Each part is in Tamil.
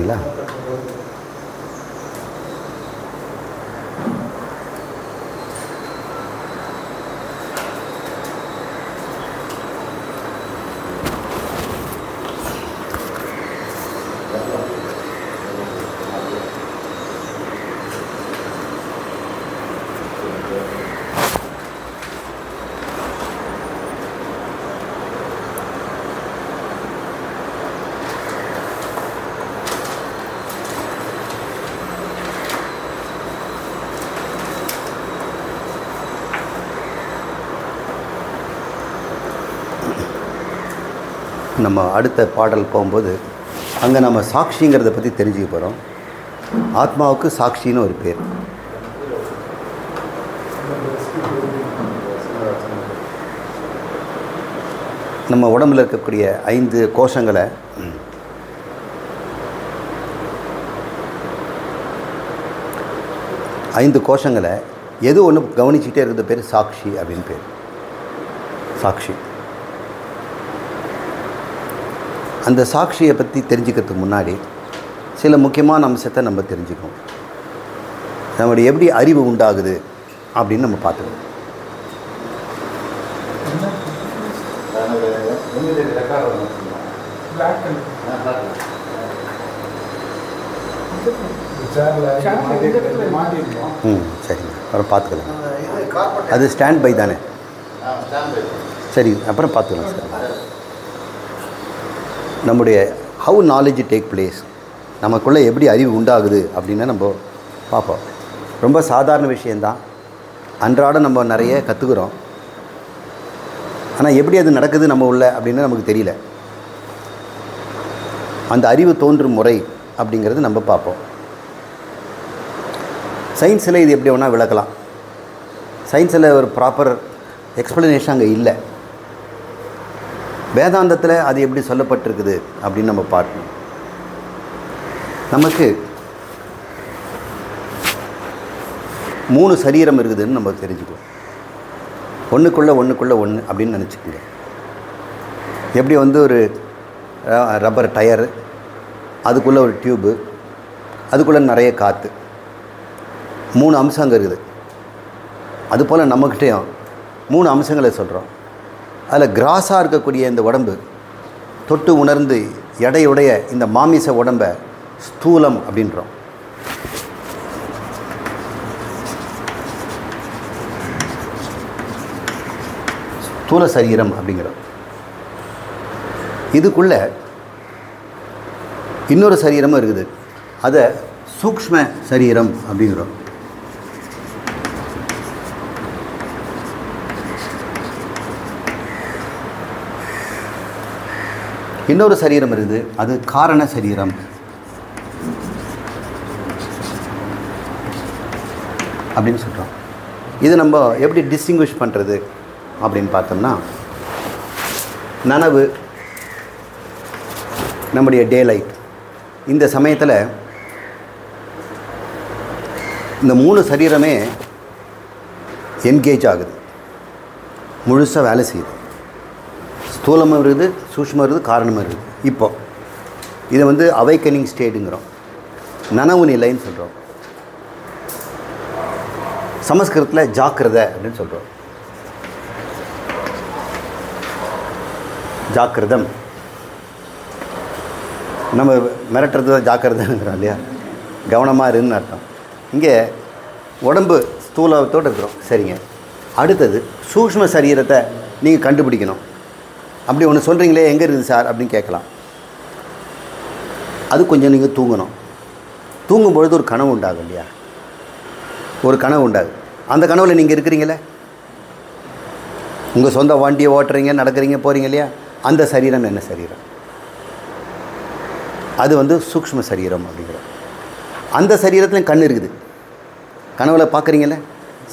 சரிங்களா? நம்ம அடுத்த பாடல் போகும்போது அங்கே நம்ம சாட்சிங்கிறத பற்றி தெரிஞ்சுக்க போகிறோம். ஆத்மாவுக்கு சாட்சின்னு ஒரு பேர். நம்ம உடம்பில் இருக்கக்கூடிய 5 கோஷங்களை எது ஒன்று கவனிச்சுக்கிட்டே இருக்கிற பேர் சாட்சி அப்படின்னு பேர். சாட்சி. அந்த சாட்சியை பற்றி தெரிஞ்சுக்கிறதுக்கு முன்னாடி சில முக்கியமான அம்சத்தை நம்ம தெரிஞ்சுக்கணும். நம்மளுடைய எப்படி அறிவு உண்டாகுது அப்படின்னு நம்ம பார்த்துக்கணும். சரிங்க, அப்புறம் பார்த்துக்கலாம். அது ஸ்டாண்ட் பை தானே? சரி, அப்புறம் பார்த்துக்கலாம் சார். நம்முடைய ஹவு நாலேஜ் டேக் பிளேஸ், நமக்குள்ளே எப்படி அறிவு உண்டாகுது அப்படின்னு நம்ம பார்ப்போம். ரொம்ப சாதாரண விஷயந்தான். அன்றாடம் நம்ம நிறைய கற்றுக்குறோம். ஆனால் எப்படி அது நடக்குது நம்ம உள்ள அப்படின்னு நமக்கு தெரியல. அந்த அறிவு தோன்றும் முறை அப்படிங்கிறது நம்ம பார்ப்போம். சயின்ஸில் இது எப்படி வேணால் விளக்கலாம். சயின்ஸில் ஒரு ப்ராப்பர் எக்ஸ்ப்ளனேஷன் அங்கே இல்லை. வேதாந்தத்தில் அது எப்படி சொல்லப்பட்டிருக்குது அப்படின்னு நம்ம பார்க்கணும். நமக்கு 3 சரீரம் இருக்குதுன்னு நம்ம தெரிஞ்சுக்குவோம். ஒன்றுக்குள்ளே ஒன்று அப்படின்னு நினச்சிக்கோங்க. எப்படி வந்து ஒரு ரப்பர் டயரு, அதுக்குள்ளே ஒரு டியூபு, அதுக்குள்ளே நிறைய காற்று, 3 அம்சங்க இருக்குது. அதுபோல் நம்மக்கிட்டேயும் 3 அம்சங்களை சொல்கிறோம். அதில் கிராஸாக இருக்கக்கூடிய இந்த உடம்பு, தொட்டு உணர்ந்து எடையுடைய இந்த மாமிச உடம்பை ஸ்தூலம் அப்படின்றோம். ஸ்தூல சரீரம் அப்படிங்கிறோம். இதுக்குள்ள இன்னொரு சரீரமும் இருக்குது. அதை சூக்ஷ்ம சரீரம் அப்படிங்கிறோம். இன்னொரு சரீரம் இருக்குது, அது காரண சரீரம். அப்படின்னு சொல்கிறோம். இது நம்ம எப்படி டிஸ்டிங்விஷ் பண்ணுறது அப்படின்னு பார்த்தோம்னா, நனவு, நம்முடைய டே லைட், இந்த சமயத்தில் இந்த 3 சரீரமே என்கேஜ் ஆகுது, முழுசாக வேலை செய்யுது. ஸ்தூலமும் இருக்குது, சூக்ஷ்மம் இருக்குது, காரணமும் இருக்குது. இப்போ இதை வந்து அவைக்கனிங் ஸ்டேட்டுங்கிறோம், நனவு நிலைன்னு சொல்கிறோம். சமஸ்கிருதத்தில் ஜாக்கிரதை அப்படின்னு சொல்கிறோம். ஜாக்கிரதம், நம்ம மிரட்டுறது தான் ஜாக்கிரதைங்கிறோம் இல்லையா? கவனமாக இருன்னு அர்த்தம். இங்கே உடம்பு ஸ்தூலத்தோடு இருக்கிறோம். சரிங்க, அடுத்தது சூக்ஷ்ம சரீரத்தை நீங்கள் கண்டுபிடிக்கணும். அப்படி ஒன்று சொல்கிறீங்களே, எங்கே இருக்குது சார் அப்படின்னு கேட்கலாம். அது கொஞ்சம் நீங்கள் தூங்கணும். தூங்கும்பொழுது ஒரு கனவு உண்டாகும் இல்லையா? ஒரு கனவு உண்டாகும். அந்த கனவில் நீங்கள் இருக்கிறீங்களே, உங்கள் சொந்த வண்டியை ஓட்டுறீங்க, நடக்கிறீங்க, போகிறீங்க இல்லையா? அந்த சரீரம் என்ன சரீரம்? அது வந்து சூக்ஷ்ம சரீரம் அப்படிங்கிறோம். அந்த சரீரத்தில் கண் இருக்குது. கனவில் பார்க்குறீங்களே,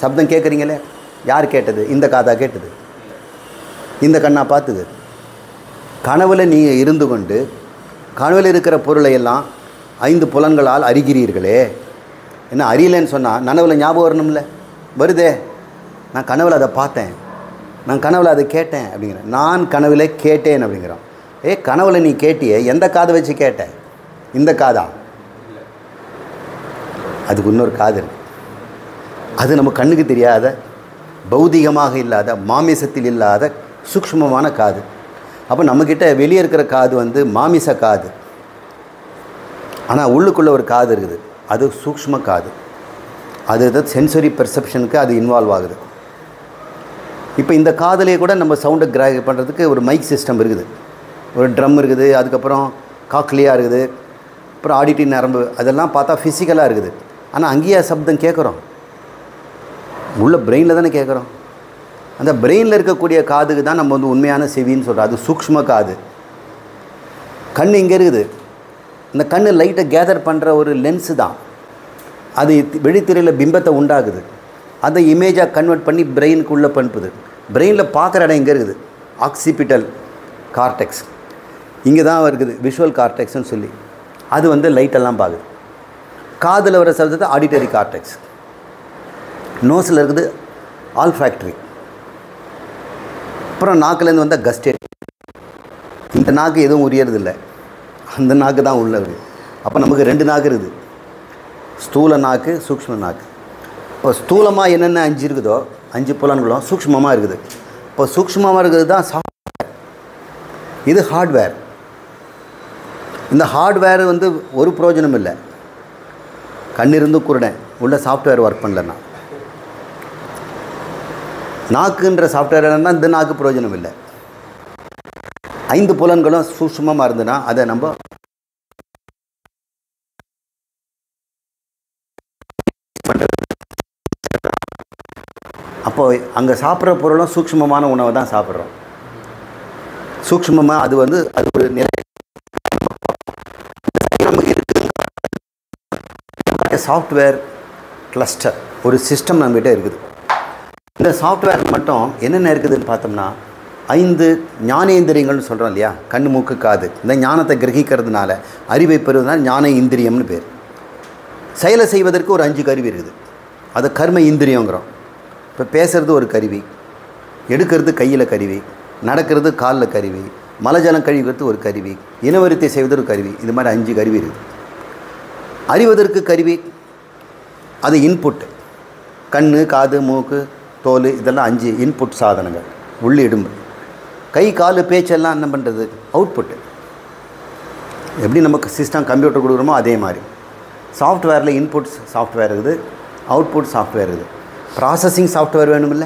சப்தம் கேட்குறீங்களே, யார் கேட்டது? இந்த காதா கேட்டது? இந்த கண்ணா பார்த்துது? கனவில் நீங்கள் இருந்து கொண்டு கனவில் இருக்கிற பொருளை எல்லாம் 5 புலன்களால் அறிகிறீர்களே. என்ன அறியலைன்னு சொன்னால் நனவில் ஞாபகம் வரணும்ல? வருதே, நான் கனவில் அதை பார்த்தேன், நான் கனவில் அதை கேட்டேன் அப்படிங்கிறேன். நான் கனவில் கேட்டேன் அப்படிங்கிறோம். கனவில் நீ கேட்டியே, எந்த காதை வச்சு கேட்ட? இந்த காதா? அதுக்கு இன்னொரு காது இருக்குது. அது நம்ம கண்ணுக்கு தெரியாத, பௌதிகமாக இல்லாத, மாமிசத்தில் இல்லாத சூக்ஷ்மமான காது. அப்போ நம்மக்கிட்ட வெளியே இருக்கிற காது வந்து மாமிச காது. ஆனால் உள்ளுக்குள்ளே ஒரு காது இருக்குது, அது சூக்ஷ்ம காது. அது சென்சரி பெர்செப்ஷனுக்கு அது இன்வால்வ் ஆகுது. இப்போ இந்த காதிலே கூட நம்ம சவுண்டை கிராக் பண்ணுறதுக்கு ஒரு மைக் சிஸ்டம் இருக்குது, ஒரு ட்ரம் இருக்குது, அதுக்கப்புறம் காக்லியா இருக்குது, அப்புறம் ஆடிட்டரி நரம்பு, அதெல்லாம் பார்த்தா ஃபிசிக்கலாக இருக்குது. ஆனால் அங்கேயே சப்தம் கேட்குறோம், உள்ள பிரெயினில் தானே கேட்குறோம். அந்த பிரெயினில் இருக்கக்கூடிய காதுக்கு தான் நம்ம வந்து உண்மையான செவின்னு சொல்கிறோம். அது சூக்ஷ்ம காது. கண் இங்கே இருக்குது. இந்த கண் லைட்டை கேதர் பண்ணுற ஒரு லென்ஸு தான். அது வெளித்திரையில் பிம்பத்தை உண்டாகுது. அதை இமேஜாக கன்வெர்ட் பண்ணி பிரெயினுக்குள்ளே பண்புது. பிரெயினில் பார்க்குற இடம் எங்கே இருக்குது? Occipital cortex. இங்கே தான் இருக்குது விஷுவல் கார்டெக்ஸ்னு சொல்லி. அது வந்து லைட்டெல்லாம் பார்க்குது. காதில் வர சப்தத்தை ஆடிட்டரி கார்டெக்ஸ். நோஸில் இருக்குது ஆல்ஃபேக்டரி. அப்புறம் நாக்குலேருந்து வந்தால் கஸ்டேட். இந்த நாக்கு எதுவும் உரியறதில்லை, அந்த நாக்கு தான் உள்ளது. அப்போ நமக்கு 2 நாக்கு இருக்குது, ஸ்தூல நாக்கு, சூக்ஷ்ம நாக்கு. இப்போ ஸ்தூலமாக என்னென்ன 5 இருக்குதோ 5 புலன்களும் சூக்ஷ்மமாக இருக்குது. இப்போ சூக்ஷ்மமாக இருக்கிறது தான் சாஃப்ட்வேர், இது ஹார்ட்வேர். இந்த ஹார்ட்வேர் வந்து ஒரு பிரயோஜனம் இல்லை. கண்ணிருந்து குருடன் உள்ள சாஃப்ட்வேர் ஒர்க் பண்ணலன்னா. நாக்குன்ற சாஃப்ட்வேர் என்னன்னா இந்த நாக்கு பிரயோஜனம் இல்லை. 5 புலன்களும் சூக்ஷ்மமாக இருந்துன்னா அதை நம்ம அப்போ அங்கே சாப்பிட்ற பொருளும் சூக்ஷ்மமான உணவை தான் சாப்பிட்றோம். சூக்ஷ்மமாக அது வந்து அது ஒரு நிலை நமக்கு இருக்குது. சாஃப்ட்வேர் கிளஸ்டர் ஒரு சிஸ்டம் நம்மகிட்ட இருக்குது. இந்த சாஃப்ட்வேர் மட்டும் என்னென்ன இருக்குதுன்னு பார்த்தோம்னா 5 ஞானேந்திரியங்கள்னு சொல்கிறோம் இல்லையா? கண், மூக்கு, காது. இந்த ஞானத்தை கிரகிக்கிறதுனால, அறிவை பெறுவதனால ஞான இந்திரியம்னு பேர். செயலை செய்வதற்கு ஒரு 5 கருவி இருக்குது, அது கர்ம இந்திரியங்கிறோம். இப்போ பேசுகிறது ஒரு கருவி, எடுக்கிறது கையில் கருவி, நடக்கிறது காலில் கருவி, மலஜலம் கழிவுறது ஒரு கருவி, இனவருத்தி செய்வது ஒரு கருவி. இது மாதிரி 5 கருவி இருக்குது. அறிவதற்கு கருவி அது இன்புட். கண், காது, மூக்கு, தோல், இதெல்லாம் 5 இன்புட் சாதனங்கள், உள்ளிடும். கை, கால், பேச்செல்லாம் என்ன பண்ணுறது? அவுட்புட்டு. எப்படி நமக்கு சிஸ்டம் கம்ப்யூட்டர் கொடுக்குறோமோ அதே மாதிரி சாஃப்ட்வேரில் இன்புட்ஸ் சாஃப்ட்வேர் இருக்குது, அவுட்புட் சாஃப்ட்வேர் இருக்குது. ப்ராசஸிங் சாஃப்ட்வேர் வேணுமில்ல?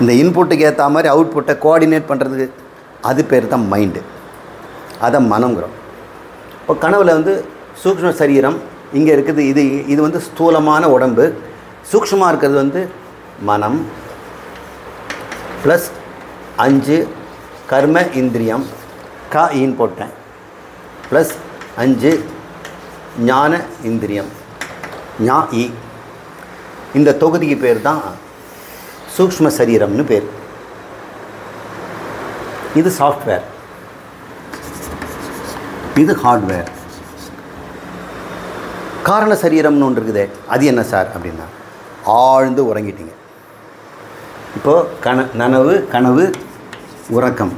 இந்த இன்புட்டுக்கு ஏற்ற மாதிரி அவுட்புட்டை கோஆர்டினேட் பண்ணுறதுக்கு அது பேர் தான் மைண்டு, அதை மனங்கிறோம். இப்போ கனவில் வந்து சூக்ஷ்ம சரீரம் இங்கே இருக்குது. இது வந்து ஸ்தூலமான உடம்பு. சூக்ஷ்மமாக இருக்கிறது வந்து மனம் ப்ளஸ் 5 கர்ம இந்திரியம், கா ஈன் போட்டேன், ப்ளஸ் 5 ஞான இந்திரியம், ஞா ஈ. இந்த தொகுதிக்கு பேர் தான் சூக்ஷ்ம சரீரம்னு பேர். இது சாஃப்ட்வேர், இது ஹார்ட்வேர். காரண சரீரம்னு ஒன்று இருக்குது. அது என்ன சார் அப்படின்னா, ஆழ்ந்து உறங்கிட்டீங்க. இப்போது கனவு, உறக்கம்.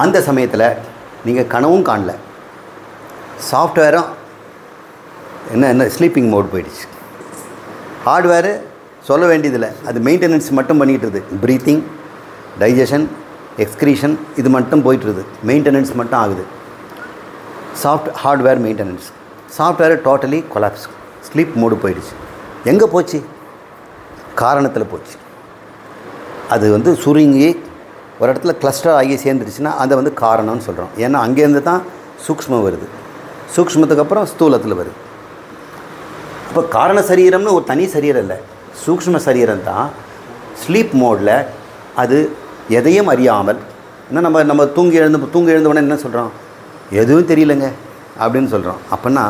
அந்த சமயத்தில் நீங்கள் கனவும் காணல, சாஃப்ட்வேரும் என்ன ஸ்லீப்பிங் மோட் போயிடுச்சு. ஹார்ட்வேரு சொல்ல வேண்டியதில்லை, அது மெயின்டெனன்ஸ் மட்டும் பண்ணிக்கிட்டுருது. ப்ரீத்திங், டைஜஷன், எக்ஸ்க்ரீஷன், இது மட்டும் போயிட்டுருது, மெயின்டெனன்ஸ் மட்டும் ஆகுது. Hardware maintenance. Software totally collapse, sleep mode போயிடுச்சு. எங்கே போச்சு? காரணத்தில் போச்சு. அது வந்து சுருங்கி ஒரு இடத்துல கிளஸ்டர் ஆகி சேர்ந்துருச்சுன்னா அதை வந்து காரணம்னு சொல்கிறோம். ஏன்னா அங்கேருந்து தான் சூக்ஷ்மம் வருது, சூக்ஷ்மத்துக்கு அப்புறம் ஸ்தூலத்தில் வருது. இப்போ காரண சரீரம்னு ஒரு தனி சரீரம் இல்லை, சூக்ஷ்ம சரீரம் தான். ஸ்லீப் மோடில் அது எதையும் அறியாமல், இன்னும் நம்ம தூங்கி எழுந்தவுடனே என்ன சொல்கிறோம்? எதுவும் தெரியலைங்க அப்படின்னு சொல்கிறோம். அப்படின்னா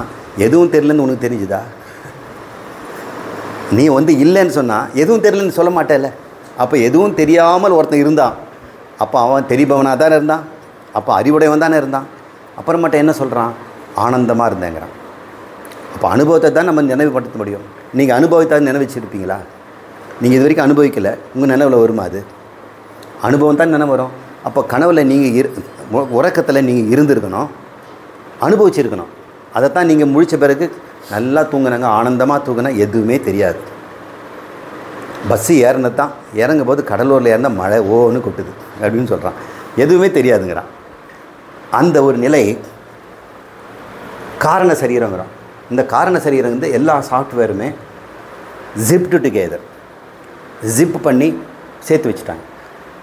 எதுவும் தெரியலன்னு உனக்கு தெரிஞ்சுதா? நீ வந்து இல்லைன்னு சொன்னால் எதுவும் தெரியலன்னு சொல்ல மாட்டேல்ல. அப்போ எதுவும் தெரியாமல் ஒருத்தன் இருந்தான், அப்போ அவன் தெரிபவனாக தானே இருந்தான், அப்போ அறிவுடையவன் தானே இருந்தான். அப்புறமேட்ட என்ன சொல்கிறான்? ஆனந்தமாக இருந்தேங்கிறான். அப்போ அனுபவத்தை தான் நம்ம நினைவுபடுத்த முடியும். நீங்கள் அனுபவத்தை நினைவச்சிருப்பீங்களா? நீங்கள் இது வரைக்கும் அனுபவிக்கலை, உங்கள் நினைவில் வருமா? அது அனுபவம் தான் நினைவு வரும். அப்போ கனவில் நீங்கள் உறக்கத்தில் நீங்கள் இருந்திருக்கணும், அனுபவிச்சிருக்கணும். அதைத்தான் நீங்கள் முழித்த பிறகு நல்லா தூங்குனாங்க, ஆனந்தமாக தூங்குனா எதுவுமே தெரியாது. பஸ்ஸு ஏறினது தான், இறங்கும் போது கடலூரில் ஏறினா மழை ஓன்னு கொட்டுது அப்படின்னு சொல்கிறான், எதுவுமே தெரியாதுங்கிறான். அந்த ஒரு நிலை காரண சரீரங்கிறான். இந்த காரண சரீரம் வந்து எல்லா சாஃப்ட்வேருமே ஜிப்டு டுகெதர், ஜிப் பண்ணி சேர்த்து வச்சுட்டாங்க.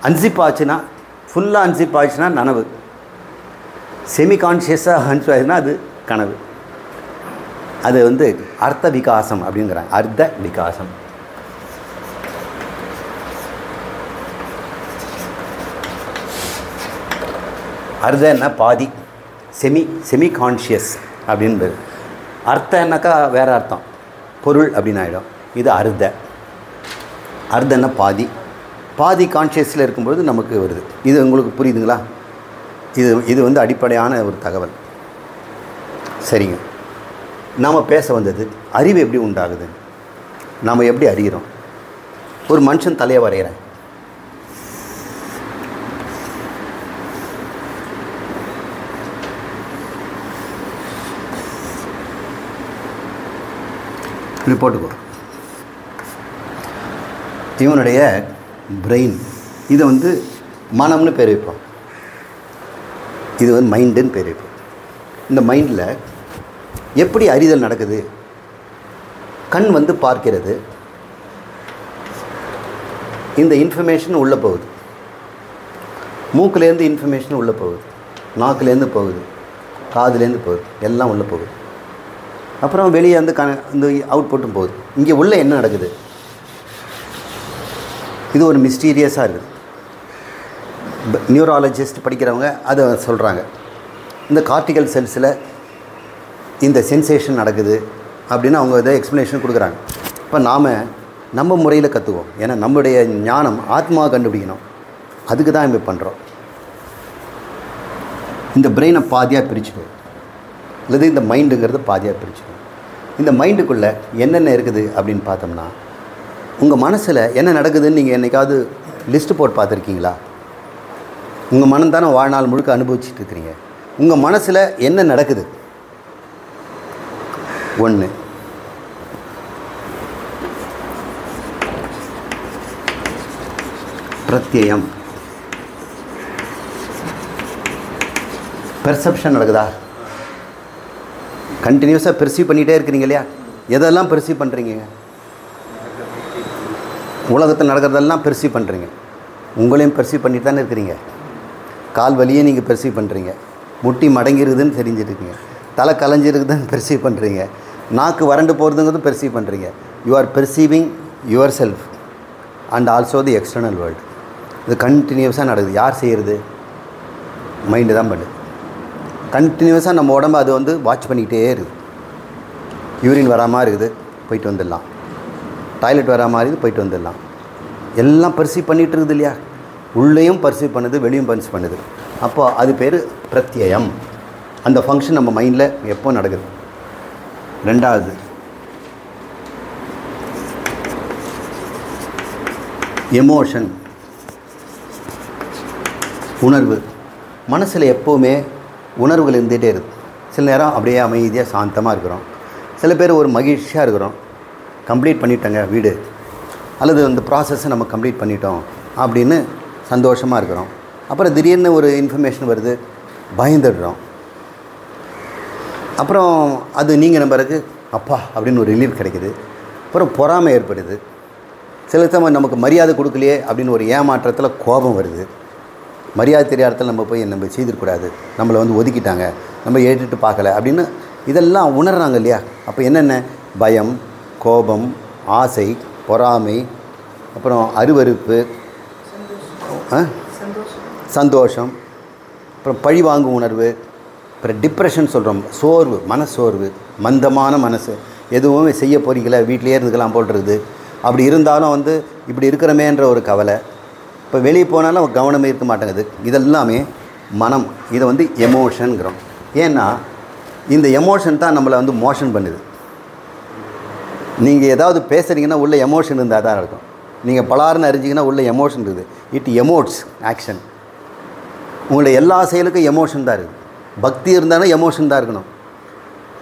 அன்சிப் ஆச்சுன்னா, ஃபுல்லாக அன்சிப் ஆச்சுன்னா நனவு, செமி கான்ஷியஸாக அன்சிப் ஆச்சுன்னா அது கனவு. அது வந்து அர்த்த விகாசம் அப்படிங்கிறாங்க. அர்த்த விகாசம். அர்த்தன்னா பாதி, செமி கான்ஷியஸ் அப்படின்னு. அர்த்தம்னாக்கா வேறு அர்த்தம், பொருள் அப்படின்னு ஆகிடும். இது அர்த்தன்னா பாதி கான்ஷியஸில் இருக்கும்பொழுது நமக்கு வருது. இது உங்களுக்கு புரியுதுங்களா? இது வந்து அடிப்படையான ஒரு தகவல். சரிங்க, நாம் பேச வந்தது அறிவு எப்படி உண்டாகுது, நாம் எப்படி அறிகிறோம். ஒரு மனுஷன் தலையை வரைகிறேன், இப்படி போட்டுக்கோ. இவனுடைய பிரெயின், இதை வந்து மனம்னு பேர் வைப்போம், இது வந்து மைண்டுன்னு பேர் வைப்போம். இந்த மைண்டில் எப்படி அறிதல் நடக்குது? கண் வந்து பார்க்கிறது, இந்த இன்ஃபர்மேஷன் உள்ளே போகுது, மூக்குலேருந்து இன்ஃபர்மேஷன் உள்ளே போகுது, நாக்குலேருந்து போகுது, காதுலேருந்து போகுது, எல்லாம் உள்ளே போகுது. அப்புறம் வெளியே வந்து இந்த அவுட்புட்டும் போகுது. இங்கே உள்ளே என்ன நடக்குது? இது ஒரு மிஸ்டீரியஸாக இருக்குது. நியூராலஜிஸ்ட் படிக்கிறவங்க அதை சொல்கிறாங்க. இந்த கார்டிகல் செல்ஸில் இந்த சென்சேஷன் நடக்குது அப்படின்னு அவங்க இதை எக்ஸ்ப்ளனேஷன் கொடுக்குறாங்க. இப்போ நம்ம முறையில் கற்றுக்குவோம். ஏன்னா நம்முடைய ஞானம் ஆத்மாவை கண்டுபிடிக்கணும், அதுக்கு தான் இப்போ பண்ணுறோம். இந்த பிரெயினை பாதியாக பிரிச்சுக்கணும், அல்லது இந்த மைண்டுங்கிறது பாதியாக பிரிச்சுக்கணும். இந்த மைண்டுக்குள்ளே என்னென்ன இருக்குது அப்படின்னு பார்த்தோம்னா, உங்கள் மனசில் என்ன நடக்குதுன்னு நீங்கள் என்றைக்காவது லிஸ்ட்டு போட்டு பார்த்துருக்கீங்களா? உங்கள் மனம் தானே வாழ்நாள் முழுக்க அனுபவிச்சுட்டு இருக்கிறீங்க. உங்கள் மனசில் என்ன நடக்குது? 1, பிரத்யயம், பெர்செப்ஷன் நடக்குதா? கண்டினியூஸாக பெர்சீவ் பண்ணிகிட்டே இருக்கிறீங்க இல்லையா? எதெல்லாம் பெர்சீவ் பண்ணுறீங்க? உலகத்தில் நடக்கிறதெல்லாம் பெர்சீவ் பண்ணுறீங்க. உங்களையும் பெர்சீவ் பண்ணிட்டு தானே இருக்கிறீங்க. கால் வலியே நீங்கள் பெர்சீவ் பண்ணுறீங்க, முட்டி மடங்கிருக்குதுன்னு தெரிஞ்சிருக்கீங்க, தலை கலைஞ்சிருக்குதுன்னு பெர்சீவ் பண்ணுறீங்க, நாக்கு வறண்டு போகிறதுங்கிறது பெர்சீவ் பண்ணுறீங்க. You are perceiving yourself and also the external world. இது கண்டினியூஸாக நடக்குது. யார் செய்கிறது? மைண்டு தான் பண்ணுது. கண்டினியூஸாக நம்ம உடம்பு அது வந்து வாட்ச் பண்ணிக்கிட்டே இருக்குது. யூரின் வராமல் இருக்குது, போயிட்டு வந்துடலாம். டாய்லெட் வரா மாதிரி இருக்குது, போயிட்டு வந்துடலாம். எல்லாம் பர்சீவ் பண்ணிகிட்டு இருக்குது இல்லையா? உள்ளேயும் பர்சீவ் பண்ணுது, வெளியும் பர்சீவ் பண்ணுது. அப்போ அது பேர் பிரத்யயம். அந்த ஃபங்க்ஷன் நம்ம மைண்டில் எப்போ நடக்குது. 2வது எமோஷன், உணர்வு. மனசில் எப்போவுமே உணர்வுகள் இருந்துகிட்டே இருக்குது. சில நேரம் அப்படியே அமைதியாக சாந்தமாக இருக்கிறோம், சில பேர் ஒரு மகிழ்ச்சியாக இருக்கிறோம், கம்ப்ளீட் பண்ணிட்டோங்க வீடு, அல்லது அந்த ப்ராசஸை நம்ம கம்ப்ளீட் பண்ணிட்டோம் அப்படின்னு சந்தோஷமாக இருக்கிறோம். அப்புறம் திடீர்னு ஒரு இன்ஃபர்மேஷன் வருது, பயந்துடுறோம். அப்புறம் அது நீங்கள் நம்பருக்கு அப்பா அப்படின்னு ஒரு ரிலீஃப் கிடைக்குது. அப்புறம் பொறாமை ஏற்படுது. சில சமயம் நமக்கு மரியாதை கொடுக்கலையே அப்படின்னு ஒரு ஏமாற்றத்தில் கோபம் வருது. மரியாதை தெரியாத இடத்துல நம்ம போய் நம்ம செய்திருக்கூடாது, நம்மளை வந்து ஒதுக்கிட்டாங்க, நம்ம ஏற்றுட்டு பார்க்கல அப்படின்னு இதெல்லாம் உணர்றாங்க இல்லையா? அப்போ என்னென்ன? பயம், கோபம், ஆசை, பொறாமை, அப்புறம் அருவருப்பு, சந்தோஷம், அப்புறம் பழி வாங்கும் உணர்வு, அப்புறம் டிப்ரெஷன் சொல்கிறோம், சோர்வு, மனசோர்வு, மந்தமான மனசு, எதுவுமே செய்ய போறீங்களா, வீட்டிலேயே இருந்துக்கலாம் போல் இருக்குது. அப்படி இருந்தாலும் வந்து இப்படி இருக்கிறமேன்ற ஒரு கவலை. இப்போ வெளியே போனாலும் கவனமே இருக்க மாட்டேங்குது. இதெல்லாமே மனம். இதை வந்து எமோஷனுங்கிறோம். ஏன்னா இந்த எமோஷன் தான் நம்மளை வந்து மோஷன் பண்ணுது. நீங்கள் ஏதாவது பேசுகிறீங்கன்னா உள்ள எமோஷன் இருந்தால் தான் இருக்கும். நீங்கள் பலாருன்னு அறிஞ்சிங்கன்னா உள்ள எமோஷன் இருக்குது. It emotes action. உங்களுடைய எல்லா செயலுக்கும் எமோஷன் தான் இருக்குது. பக்தி இருந்தாலும் எமோஷன் தான் இருக்கணும்.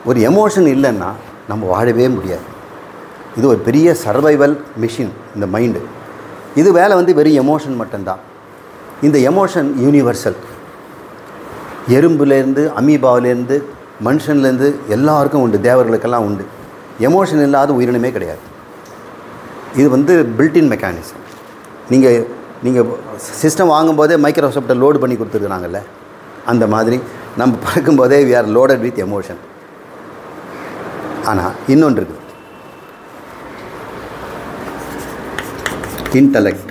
ஒரு எமோஷன் இல்லைன்னா நம்ம வாழவே முடியாது. இது ஒரு பெரிய சர்வைவல் மிஷின் இந்த மைண்டு. இது வேலை வந்து வெறும் எமோஷன் மட்டும்தான். இந்த எமோஷன் யூனிவர்சல். எறும்புலேருந்து அமீபாவிலேருந்து மனுஷன்லேருந்து எல்லாருக்கும் உண்டு, தேவர்களுக்கெல்லாம் உண்டு. எமோஷன் இல்லாத உயிரினமே கிடையாது. இது வந்து பில்டின் மெக்கானிசம். நீங்கள் சிஸ்டம் வாங்கும்போதே மைக்ரோசாஃப்ட்டை லோடு பண்ணி கொடுத்துருக்குறாங்கல்ல, அந்த மாதிரி நம்ம பார்க்கும்போதே we are loaded with emotion. ஆனால் இன்னொன்று இருக்குது, இன்டலெக்ட்.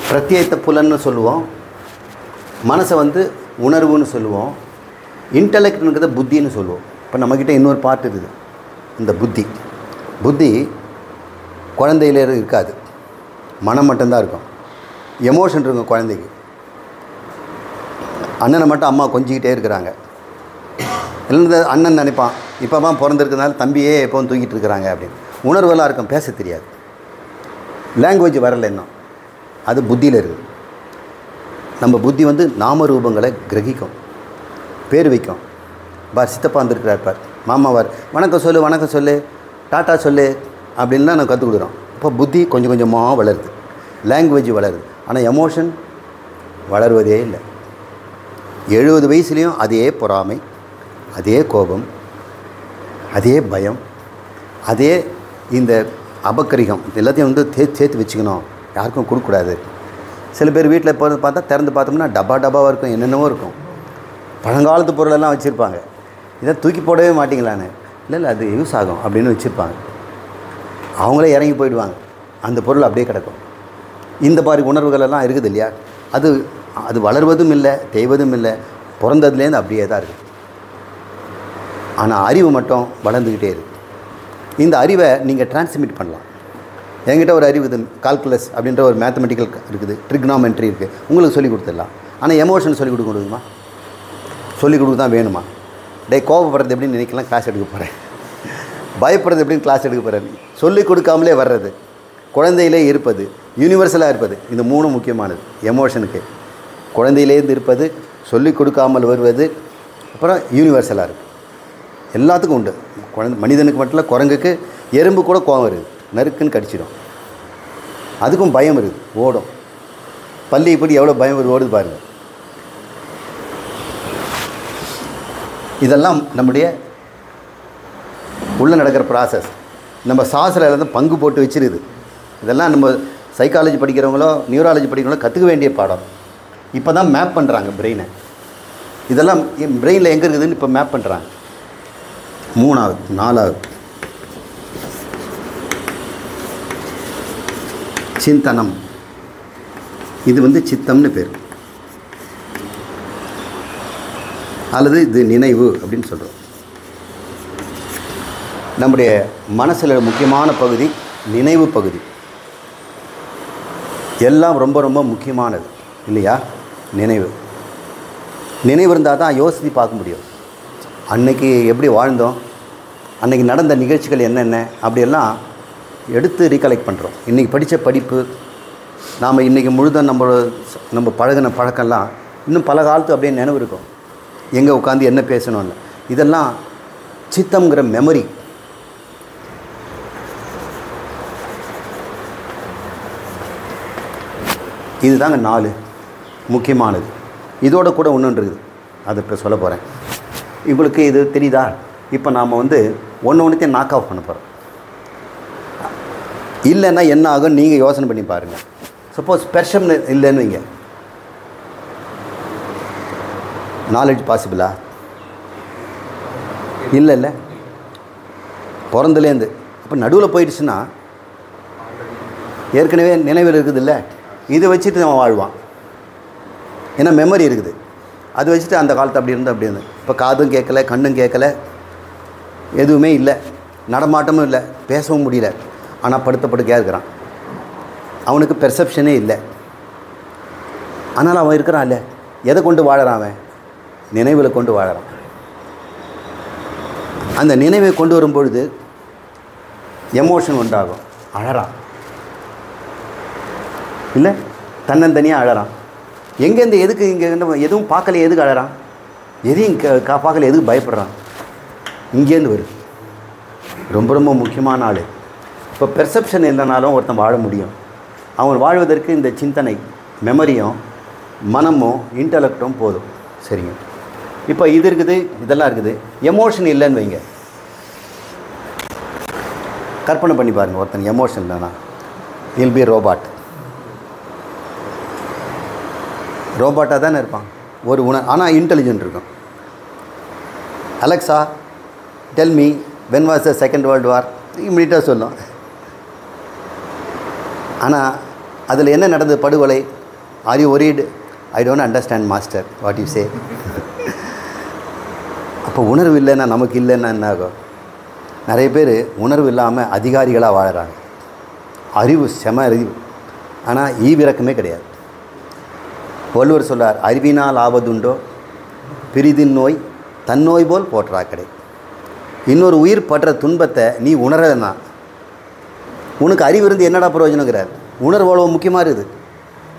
பிரத்யேக புலன்னு சொல்லுவோம், மனசை வந்து உணர்வுன்னு சொல்லுவோம், இன்டலெக்ட்னுங்கிறத புத்தின்னு சொல்லுவோம். இப்போ நம்மக்கிட்ட இன்னொரு பார்ட் இருக்குது, இந்த புத்தி குழந்தையில இருக்காது, மனம் மட்டும்தான் இருக்கும். எமோஷன் இருக்கும் குழந்தைக்கு. அண்ணனை மட்டும் அம்மா கொஞ்சிக்கிட்டே இருக்கிறாங்க, இல்லைன்னா அண்ணன் நினைப்பான் இப்போ தான் பிறந்திருக்கிறதுனால தம்பியே எப்போவும் தூக்கிட்டு இருக்கிறாங்க அப்படின்னு. உணர்வெல்லாம் இருக்கும், பேச தெரியாது, லாங்குவேஜ் வரலை இன்னும். அது புத்தியில் இருக்குது. நம்ம புத்தி வந்து நாம ரூபங்களை கிரகிக்கும், பேர் வைக்கும். சித்தப்பா வந்திருக்கிறார் பார், மாமாவார், வணக்கம் சொல்லு, டாட்டா சொல்லு அப்படின்லாம் நான் கற்றுக் கொடுக்குறோம். இப்போ புத்தி கொஞ்சம் கொஞ்சமாக வளருது, லாங்குவேஜ் வளருது. ஆனால் எமோஷன் வளருவதே இல்லை. 70 வயசுலேயும் அதே பொறாமை, அதே கோபம், அதே பயம், அதே இந்த அபக்கரிகம், எல்லாத்தையும் வந்து சேர்த்து வச்சுக்கணும், யாருக்கும் கொடுக்கக்கூடாது. சில பேர் வீட்டில் போகிறது பார்த்தா திறந்து பார்த்தோம்னா டப்பாவாக இருக்கும், என்னென்னவோ இருக்கும். பழங்காலத்து பொருளெல்லாம் வச்சுருப்பாங்க. இதை தூக்கி போடவே மாட்டிங்களான்னு, இல்லை அது யூஸ் ஆகும் அப்படின்னு வச்சுருப்பாங்க. அவங்களே இறங்கி போயிடுவாங்க, அந்த பொருள் அப்படியே கிடக்கும். இந்த மாதிரி உணர்வுகளெல்லாம் இருக்குது இல்லையா, அது வளர்வதும் இல்லை, தேய்வதும் இல்லை, பிறந்ததுலேருந்து அப்படியே தான் இருக்குது. ஆனால் அறிவு மட்டும் வளர்ந்துக்கிட்டே இருக்குது. இந்த அறிவை நீங்கள் டிரான்ஸ்மிட் பண்ணலாம். என்கிட்ட ஒரு அறிவு இது, கால்குலஸ் அப்படின்ற ஒரு மேத்தமெட்டிக்கல் இருக்குது, ட்ரிக்னாமெட்ரி இருக்குது, உங்களுக்கு சொல்லிக் கொடுத்துடலாம். ஆனால் எமோஷன் சொல்லிக் கொடுக்க முடியுமா? சொல்லிக் கொடுக்க தான் வேணுமா? கோபப்படுறது எப்படின்னு நினைக்கலாம், கிளாஸ் எடுக்க போகிறேன். பயப்படுறது எப்படின்னு கிளாஸ் எடுக்க போகிறேன். சொல்லிக் கொடுக்காமலே வர்றது, குழந்தையிலே இருப்பது, யூனிவர்சலாக இருப்பது, இந்த 3 முக்கியமானது எமோஷனுக்கு. குழந்தையிலேருந்து இருப்பது, சொல்லிக் கொடுக்காமல் வருவது, அப்புறம் யூனிவர்சலாக இருக்குது. எல்லாத்துக்கும் உண்டு. மனிதனுக்கு மட்டும் இல்லை, குரங்குக்கு, எறும்பு கூட கோபம் இருக்குது, நறுக்குன்னு கடிச்சிடும். அதுக்கும் பயம் இருக்குது, ஓடும். பள்ளி இப்படி எவ்வளோ பயம் ஓடுது பாருங்கள். இதெல்லாம் நம்முடைய உள்ளே நடக்கிற ப்ராசஸ். நம்ம சாஸ்திரம் எல்லாம் பங்கு போட்டு வச்சிருக்குது. இதெல்லாம் நம்ம சைக்காலஜி படிக்கிறவங்களோ நியூராலஜி படிக்கிறவங்களோ கற்றுக்க வேண்டிய பாடம். இப்போ தான் மேப் பண்ணுறாங்க பிரெயினை. இதெல்லாம் பிரெயினில் எங்கே இருக்குதுன்னு இப்போ மேப் பண்ணுறாங்க. 3வது 4வது சிந்தனம். இது வந்து சித்தம்னு பேர், அல்லது இது நினைவு அப்படின்னு சொல்கிறோம். நம்முடைய மனசில் முக்கியமான பகுதி நினைவு பகுதி. எல்லாம் ரொம்ப ரொம்ப முக்கியமானது இல்லையா? நினைவு இருந்தால் தான் யோசித்து பார்க்க முடியும். அன்னைக்கு எப்படி வாழ்ந்தோம், அன்றைக்கி நடந்த நிகழ்ச்சிகள் என்னென்ன அப்படியெல்லாம் எடுத்து ரீகலெக்ட் பண்ணுறோம். இன்றைக்கி படித்த படிப்பு, நாம் இன்றைக்கி முழுதும் நம்ம பழகின பழக்கம்லாம் இன்னும் பல காலத்து அப்படியே நினைவு இருக்கும். எங்கே உட்காந்து என்ன பேசணும்னு, இதெல்லாம் சித்தம்ங்கிற மெமரி. இதுதாங்க 4 முக்கியமானது. இதோட கூட ஒன்று இருக்குது, அதை இப்போ சொல்ல போகிறேன். உங்களுக்கு இது தெரியுதா? இப்போ நாம் வந்து ஒன்றுத்தையும் நாக் ஆஃப் பண்ண போகிறோம். இல்லைன்னா என்ன ஆகும் நீங்கள் யோசனை பண்ணி பாருங்கள். சப்போஸ் பெர்செப்ஷன் இல்லைன்னு வைங்க, நாலேஜ் பாசிபிளா? இல்லை பிறந்துலேருந்து. அப்போ நடுவில் போயிடுச்சுன்னா ஏற்கனவே நினைவில் இருக்குது இல்லை, இதை வச்சுட்டு நம்ம வாழ்வான். ஏன்னா மெமரி இருக்குது, அது வச்சுட்டு அந்த காலத்து அப்படி இருந்து. இப்போ காதும் கேட்கலை, கண்ணும் கேட்கலை, எதுவுமே இல்லை, நடமாட்டமும் இல்லை, பேசவும் முடியல. ஆனால் படுக்கையாக இருக்கிறான். அவனுக்கு பெர்செப்ஷனே இல்லை. ஆனால் அவன் இருக்கிறான் இல்லை. எதை கொண்டு வாழறான்? அவன் நினைவில் கொண்டு வாழறான். அந்த நினைவை கொண்டு வரும்பொழுது எமோஷன் உண்டாகும், அழறான் இல்லை, தன்னந்தனியாக அழறான். எங்கேருந்து எதுக்கு இங்கே எதுவும் பார்க்கல, எதுக்கு அழறான், எதையும் பார்க்கல, எதுக்கு பயப்படுறான், இங்கேருந்து வருது. ரொம்ப ரொம்ப முக்கியமான ஆள். இப்போ பெர்செப்ஷன் இல்லைனாலும் ஒருத்தன் வாழ முடியும். அவன் வாழ்வதற்கு இந்த சிந்தனை, மெமரியும் மனமும் இன்டலெக்டும் போதும். சரிங்க. இப்போ இது இருக்குது, இதெல்லாம் இருக்குது. எமோஷன் இல்லைன்னு வைங்க, கற்பனை பண்ணி பாருங்கள். ஒருத்தன் எமோஷன் இல்லைன்னா வில் பி ரோபாட். ரோபாட்டாக தானே இருப்பான், ஒரு ஆனால் இன்டெலிஜென்ட் இருக்கும். Alexa tell me when was the second world war, இம்மிடியட்டாக சொல்லும். ஆனால் அதில் என்ன நடந்தது, படுகொலை. Are you worried? I don't understand master what you say. அப்போ உணர்வு இல்லைன்னா நமக்கு இல்லைன்னா என்ன ஆகும்? நிறைய பேர் உணர்வு இல்லாமல் அதிகாரிகளாக வாழறாங்க. அறிவு செம அறிவு, ஆனால் ஈவிரக்கமே கிடையாது. வள்ளுவர் சொல்றார், அறிவினால் ஆவதுண்டோ பிரிதின் நோய் தன்னோய் போல் போற்றா கடை. இன்னொரு உயிர் படுற துன்பத்தை நீ உணரலன்னா உனக்கு அறிவு இருந்து என்னடா பிரயோஜனங்கிறார். உணர்வு அவ்வளோ முக்கியமாக இருக்குது.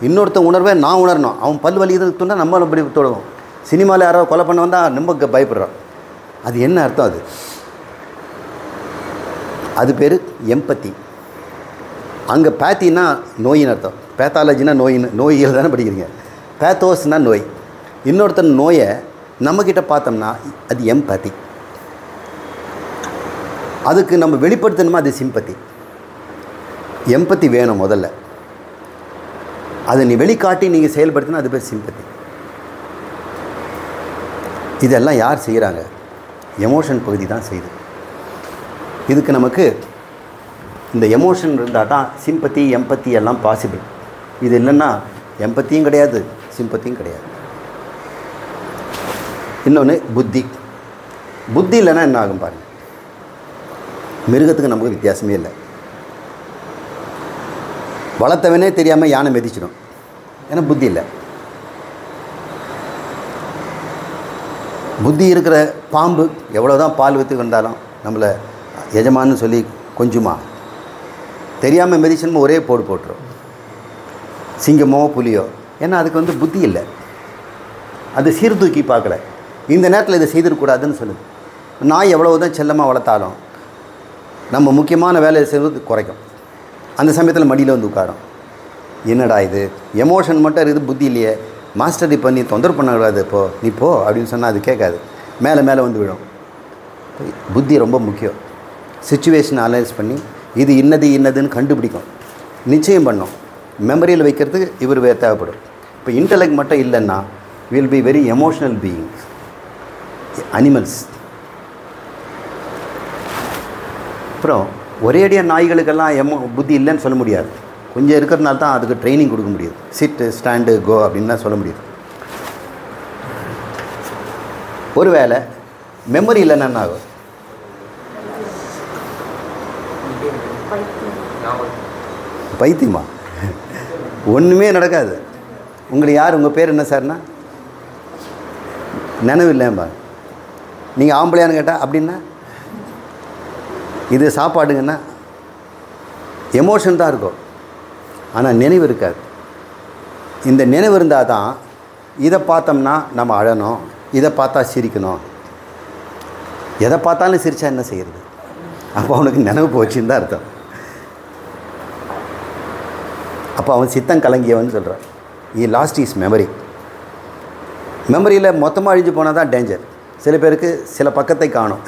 இன்னொருத்த உணர்வை நான் உணரணும். அவன் பல் வலி இதுன்னா நம்மளும் அப்படி தொடங்கும். சினிமாவில் யாராவது கொலை பண்ண வந்தால் நம்ம பயப்படுறோம். அது என்ன அர்த்தம்? அது பேர் எம்பத்தி. அங்கே பேத்தின்னா நோயின்னு அர்த்தம். பேத்தாலஜினா நோய்கள் தானே படிக்கிறீங்க. பேத்தோஸ்னா நோய். இன்னொருத்தன் நோயை நம்மக்கிட்ட பார்த்தோம்னா அது எம்பத்தி. அதுக்கு நம்ம வெளிப்படுத்தணுமா அது சிம்பத்தி. எம்பத்தி வேணும் முதல்ல. அதை நீ வெளிக்காட்டி நீங்கள் செயல்படுத்தினா அது பேர் சிம்பத்தி. இதெல்லாம் யார் செய்கிறாங்க? எமோஷன் பகுதி தான் செய்யுது. இதுக்கு நமக்கு இந்த எமோஷன் இருந்தால் தான் சிம்பத்தி எம்பத்தி எல்லாம் பாசிபிள். இது இல்லைன்னா எம்பத்தியும் கிடையாது, சிம்பத்தியும் கிடையாது. இன்னொன்று புத்தி. புத்தி இல்லைன்னா என்ன ஆகும் பாருங்கள். மிருகத்துக்கு நமக்கு வித்தியாசமே இல்லை. வளர்த்தவனே தெரியாமல் யானை மிதிச்சிடும், ஏன்னா புத்தி இல்லை. புத்தி இருக்கிற பாம்பு எவ்வளோ தான் பால் விற்று வந்தாலும் நம்மளை எஜமானு சொல்லி கொஞ்சமா தெரியாமல் மிதிச்சனும் ஒரே போட்டுரும். சிங்கமோ புலியோ, ஏன்னா அதுக்கு புத்தி இல்லை. அது சீர்தூக்கி பார்க்கல. இந்த நேரத்தில் இதை செய்திடக்கூடாதுன்னு சொல்லுது. நாய் எவ்வளோ தான் செல்லமாக வளர்த்தாலும் நம்ம முக்கியமான வேலையை செய்வது குறைக்கும். அந்த சமயத்தில் மடியில் உட்காரும். என்னடா இது எமோஷன் மட்டும் இருக்குது, புத்தி இல்லையே. மாஸ்டர் இப்போ நீ தொந்தரவு பண்ணக்கூடாது, இப்போ நீ போ அப்படின்னு சொன்னால் அது கேட்காது, மேலே மேலே விழும். புத்தி ரொம்ப முக்கியம். சிச்சுவேஷனை அனலைஸ் பண்ணி இது இன்னதுன்னு கண்டுபிடிக்கும், நிச்சயம் பண்ணும். மெமரியில் வைக்கிறதுக்கு இவர் தேவைப்படும். இப்போ இன்டெலெக்ட் மட்டும் இல்லைன்னா will be very emotional beings, animals. அப்புறம் ஒரேடியாக நாய்களுக்கெல்லாம் புத்தி இல்லைன்னு சொல்ல முடியாது. கொஞ்சம் இருக்கிறதுனால தான் அதுக்கு ட்ரைனிங் கொடுக்க முடியுது. சிட்டு ஸ்டாண்டு கோ அப்படின்னு தான் சொல்ல முடியுது. ஒருவேளை மெமரி இல்லைன்னா என்ன ஆகும்? பைத்தியமா? ஒன்றுமே நடக்காது. உங்களுக்கு யார் உங்கள் பேர் என்ன சார்னா நினைவு இல்லைம்பா. நீங்கள் ஆம்பளையான்னு கேட்டால் அப்படின்னா இது சாப்பாடுங்கன்னா எமோஷன் தான் இருக்கும், ஆனால் நினைவு இருக்காது. இந்த நினைவு இருந்தால் தான் இதை பார்த்தோம்னா நம்ம அழணும், இதை பார்த்தா சிரிக்கணும். எதை பார்த்தாலும் சிரித்தா என்ன செய்கிறது? அப்போ அவனுக்கு நினைவு போச்சுன்னு தான் அர்த்தம். அப்போ அவன் சித்தம் கலங்கியவன் சொல்கிறான். ஈ லாஸ்ட் இஸ் மெமரி. மெமரியில் மொத்தமாக அழிஞ்சு போனால் தான் டேஞ்சர். சில பேருக்கு சில பக்கத்தை காணும்.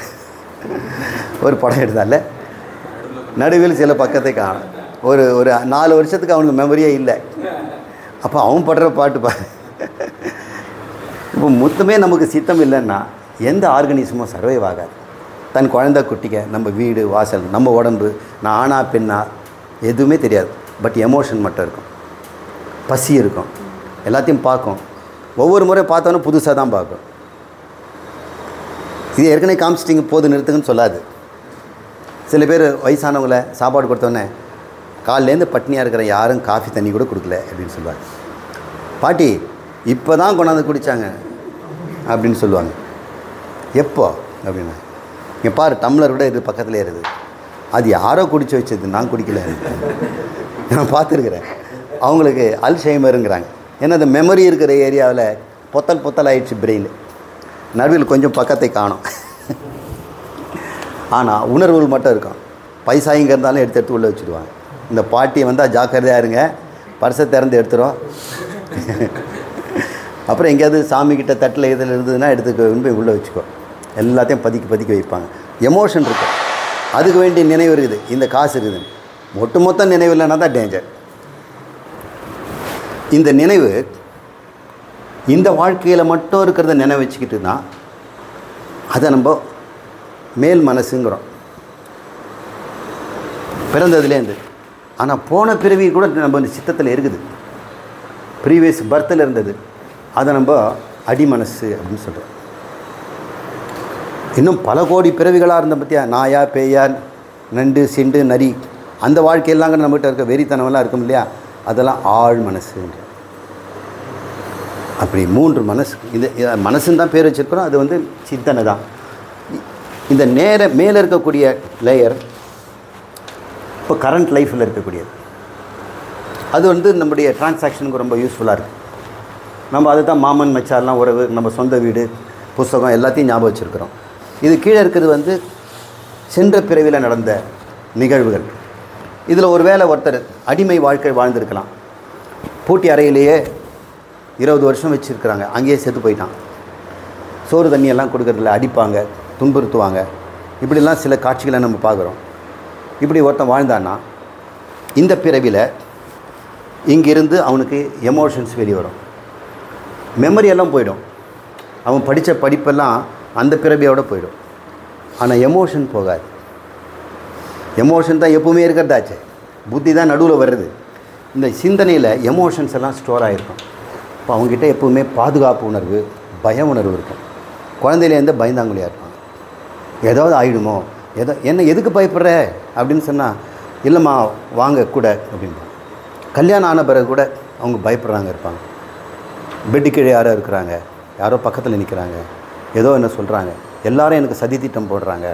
ஒரு படம் எடுத்தால நடுவில் சில பக்கத்தை காணும். ஒரு 4 வருஷத்துக்கு அவனுக்கு மெமரியே இல்லை. அப்போ அவன் படுற பாட்டு பாரு. இப்போ மொத்தமே நமக்கு சித்தம் இல்லைன்னா எந்த ஆர்கனிசமும் சர்வைவ் ஆகாது. தன் குழந்தை குட்டிக்க நம்ம வீடு வாசல் நம்ம உடம்பு நான் ஆனா பெண்ணா எதுவுமே தெரியாது. பட் எமோஷன் மட்டும் இருக்கும், பசி இருக்கும், எல்லாத்தையும் பார்க்கும். ஒவ்வொரு முறை பார்த்தோன்னே புதுசாக தான் பார்க்கும். இது ஏற்கனவே காமிச்சிட்டிங்க போது நிறுத்துங்கன்னு சொல்லாது. சில பேர் வயசானவங்களை சாப்பாடு கொடுத்தோன்னே காலிலேருந்து பட்னியாக இருக்கிற யாரும் காஃபி தண்ணி கூட கொடுக்கல அப்படின்னு சொல்லுவாங்க. பாட்டி இப்போ தான் கொண்டாந்து குடித்தாங்க அப்படின்னு சொல்லுவாங்க. எப்போ அப்படின்னா இங்கே பாரு டம்ளர் கூட இது பக்கத்துலேயே இருக்குது. அது யாரோ குடிச்சு வச்சது, நான் குடிக்கல. நான் பார்த்துருக்குறேன். அவங்களுக்கு அல்சைமருங்கிறாங்க. ஏன்னா அந்த மெமரி இருக்கிற ஏரியாவில் பொத்தல் ஆயிடுச்சு பிரெயின். நடுவில் கொஞ்சம் பக்கத்தை காணும். ஆனால் உணர்வுகள் மட்டும் இருக்கும். பைசா இங்கே இருந்தாலும் எடுத்து உள்ளே வச்சுடுவாங்க. இந்த பாட்டியை வந்தால் ஜாக்கிரதையாக இருங்க, பர்ஸை திறந்து எடுத்துரும். அப்புறம் எங்கேயாவது சாமிக்கிட்ட தட்டில் இதில் இருந்ததுன்னா எடுத்துக்க போய் உள்ளே வச்சுக்கோ. எல்லாத்தையும் பதுக்கி வைப்பாங்க. எமோஷன் இருக்கும், அதுக்கு வேண்டிய நினைவு இருக்குது, இந்த காசு இருக்குதுன்னு. மொத்த நினைவு இல்லைன்னா தான் டேஞ்சர். இந்த நினைவு இந்த வாழ்க்கையில் மட்டும் இருக்கிறத நினைவு வச்சுக்கிட்டுனா அதை நம்ம மேல் மனசுங்கிறோம், பிறந்ததுலேருந்து. ஆனால் போன பிறவி கூட நம்ம சித்தத்தில் இருக்குது, ப்ரீவியஸ் பர்த்தில் இருந்தது. அதை நம்ம அடிமனசு அப்படின்னு சொல்கிறோம். இன்னும் பல கோடி பிறவிகளாக இருந்த பற்றியா, நாயா பேயா நண்டு சிண்டு நரி, அந்த வாழ்க்கையெல்லாம் நம்மகிட்ட இருக்க வெறித்தனமெல்லாம் இருக்கும் இல்லையா, அதெல்லாம் ஆழ் மனசுன்ற. அப்படி 3 மனசு. இது மனசுன்னு தான் பேர் வச்சுருக்கிறோம், அது வந்து சிந்தனை தான். இந்த மேலே இருக்கக்கூடிய லேயர் இப்போ கரண்ட் லைஃப்பில் இருக்கக்கூடியது. அது வந்து நம்முடைய டிரான்சாக்ஷனுக்கு ரொம்ப யூஸ்ஃபுல்லாக இருக்குது. நம்ம அதை தான் மாமன் மச்சாரெலாம் உறவு, நம்ம சொந்த வீடு, புஸ்தகம் எல்லாத்தையும் ஞாபகம் வச்சுருக்கிறோம். இது கீழே இருக்கிறது வந்து சென்ற பிறவியில் நடந்த நிகழ்வுகள். இதில் ஒரு வேளை ஒருத்தர் அடிமை வாழ்க்கை வாழ்ந்திருக்கலாம், பூட்டி அறையிலேயே 20 வருஷம் வச்சுருக்கிறாங்க, அங்கேயே செத்து போயிட்டான். சோறு தண்ணியெல்லாம் கொடுக்கறதில்ல, அடிப்பாங்க, துன்புறுத்துவாங்க. இப்படிலாம் சில காட்சிகளை நம்ம பார்க்குறோம். இப்படி ஒருத்தன் வாழ்ந்தான்னா இந்த பிறவியில் இங்கிருந்து அவனுக்கு எமோஷன்ஸ் வெளியே வரும், மெமரியெல்லாம் போயிடும். அவன் படித்த படிப்பெல்லாம் அந்த பிறவியோடு போயிடும். ஆனால் எமோஷன் போகாது. எமோஷன் தான் எப்பவுமே இருக்கிறதாச்சு, புத்தி தான் நடுவில் வருது. இந்த சிந்தனையில் எமோஷன்ஸ் எல்லாம் ஸ்டோர் ஆகிருக்கும். இப்போ அவங்ககிட்ட எப்போவுமே பாதுகாப்பு உணர்வு, பய உணர்வு இருக்கும். குழந்தையிலேருந்து பயந்தாங்குழியாக இருப்பாங்க. ஏதாவது ஆகிடுமோ, எதுக்கு பயப்படுற அப்படின்னு சொன்னால், இல்லைம்மா வாங்க கூட அப்படின்பாங்க. கல்யாணம் ஆன பிறகு கூட அவங்க பயப்படுறாங்க இருப்பாங்க. பெட்டு கீழே யாரோ இருக்கிறாங்க, யாரோ பக்கத்தில் நிற்கிறாங்க, ஏதோ என்ன சொல்கிறாங்க, எல்லாரும் எனக்கு சதி திட்டம் போடுறாங்க,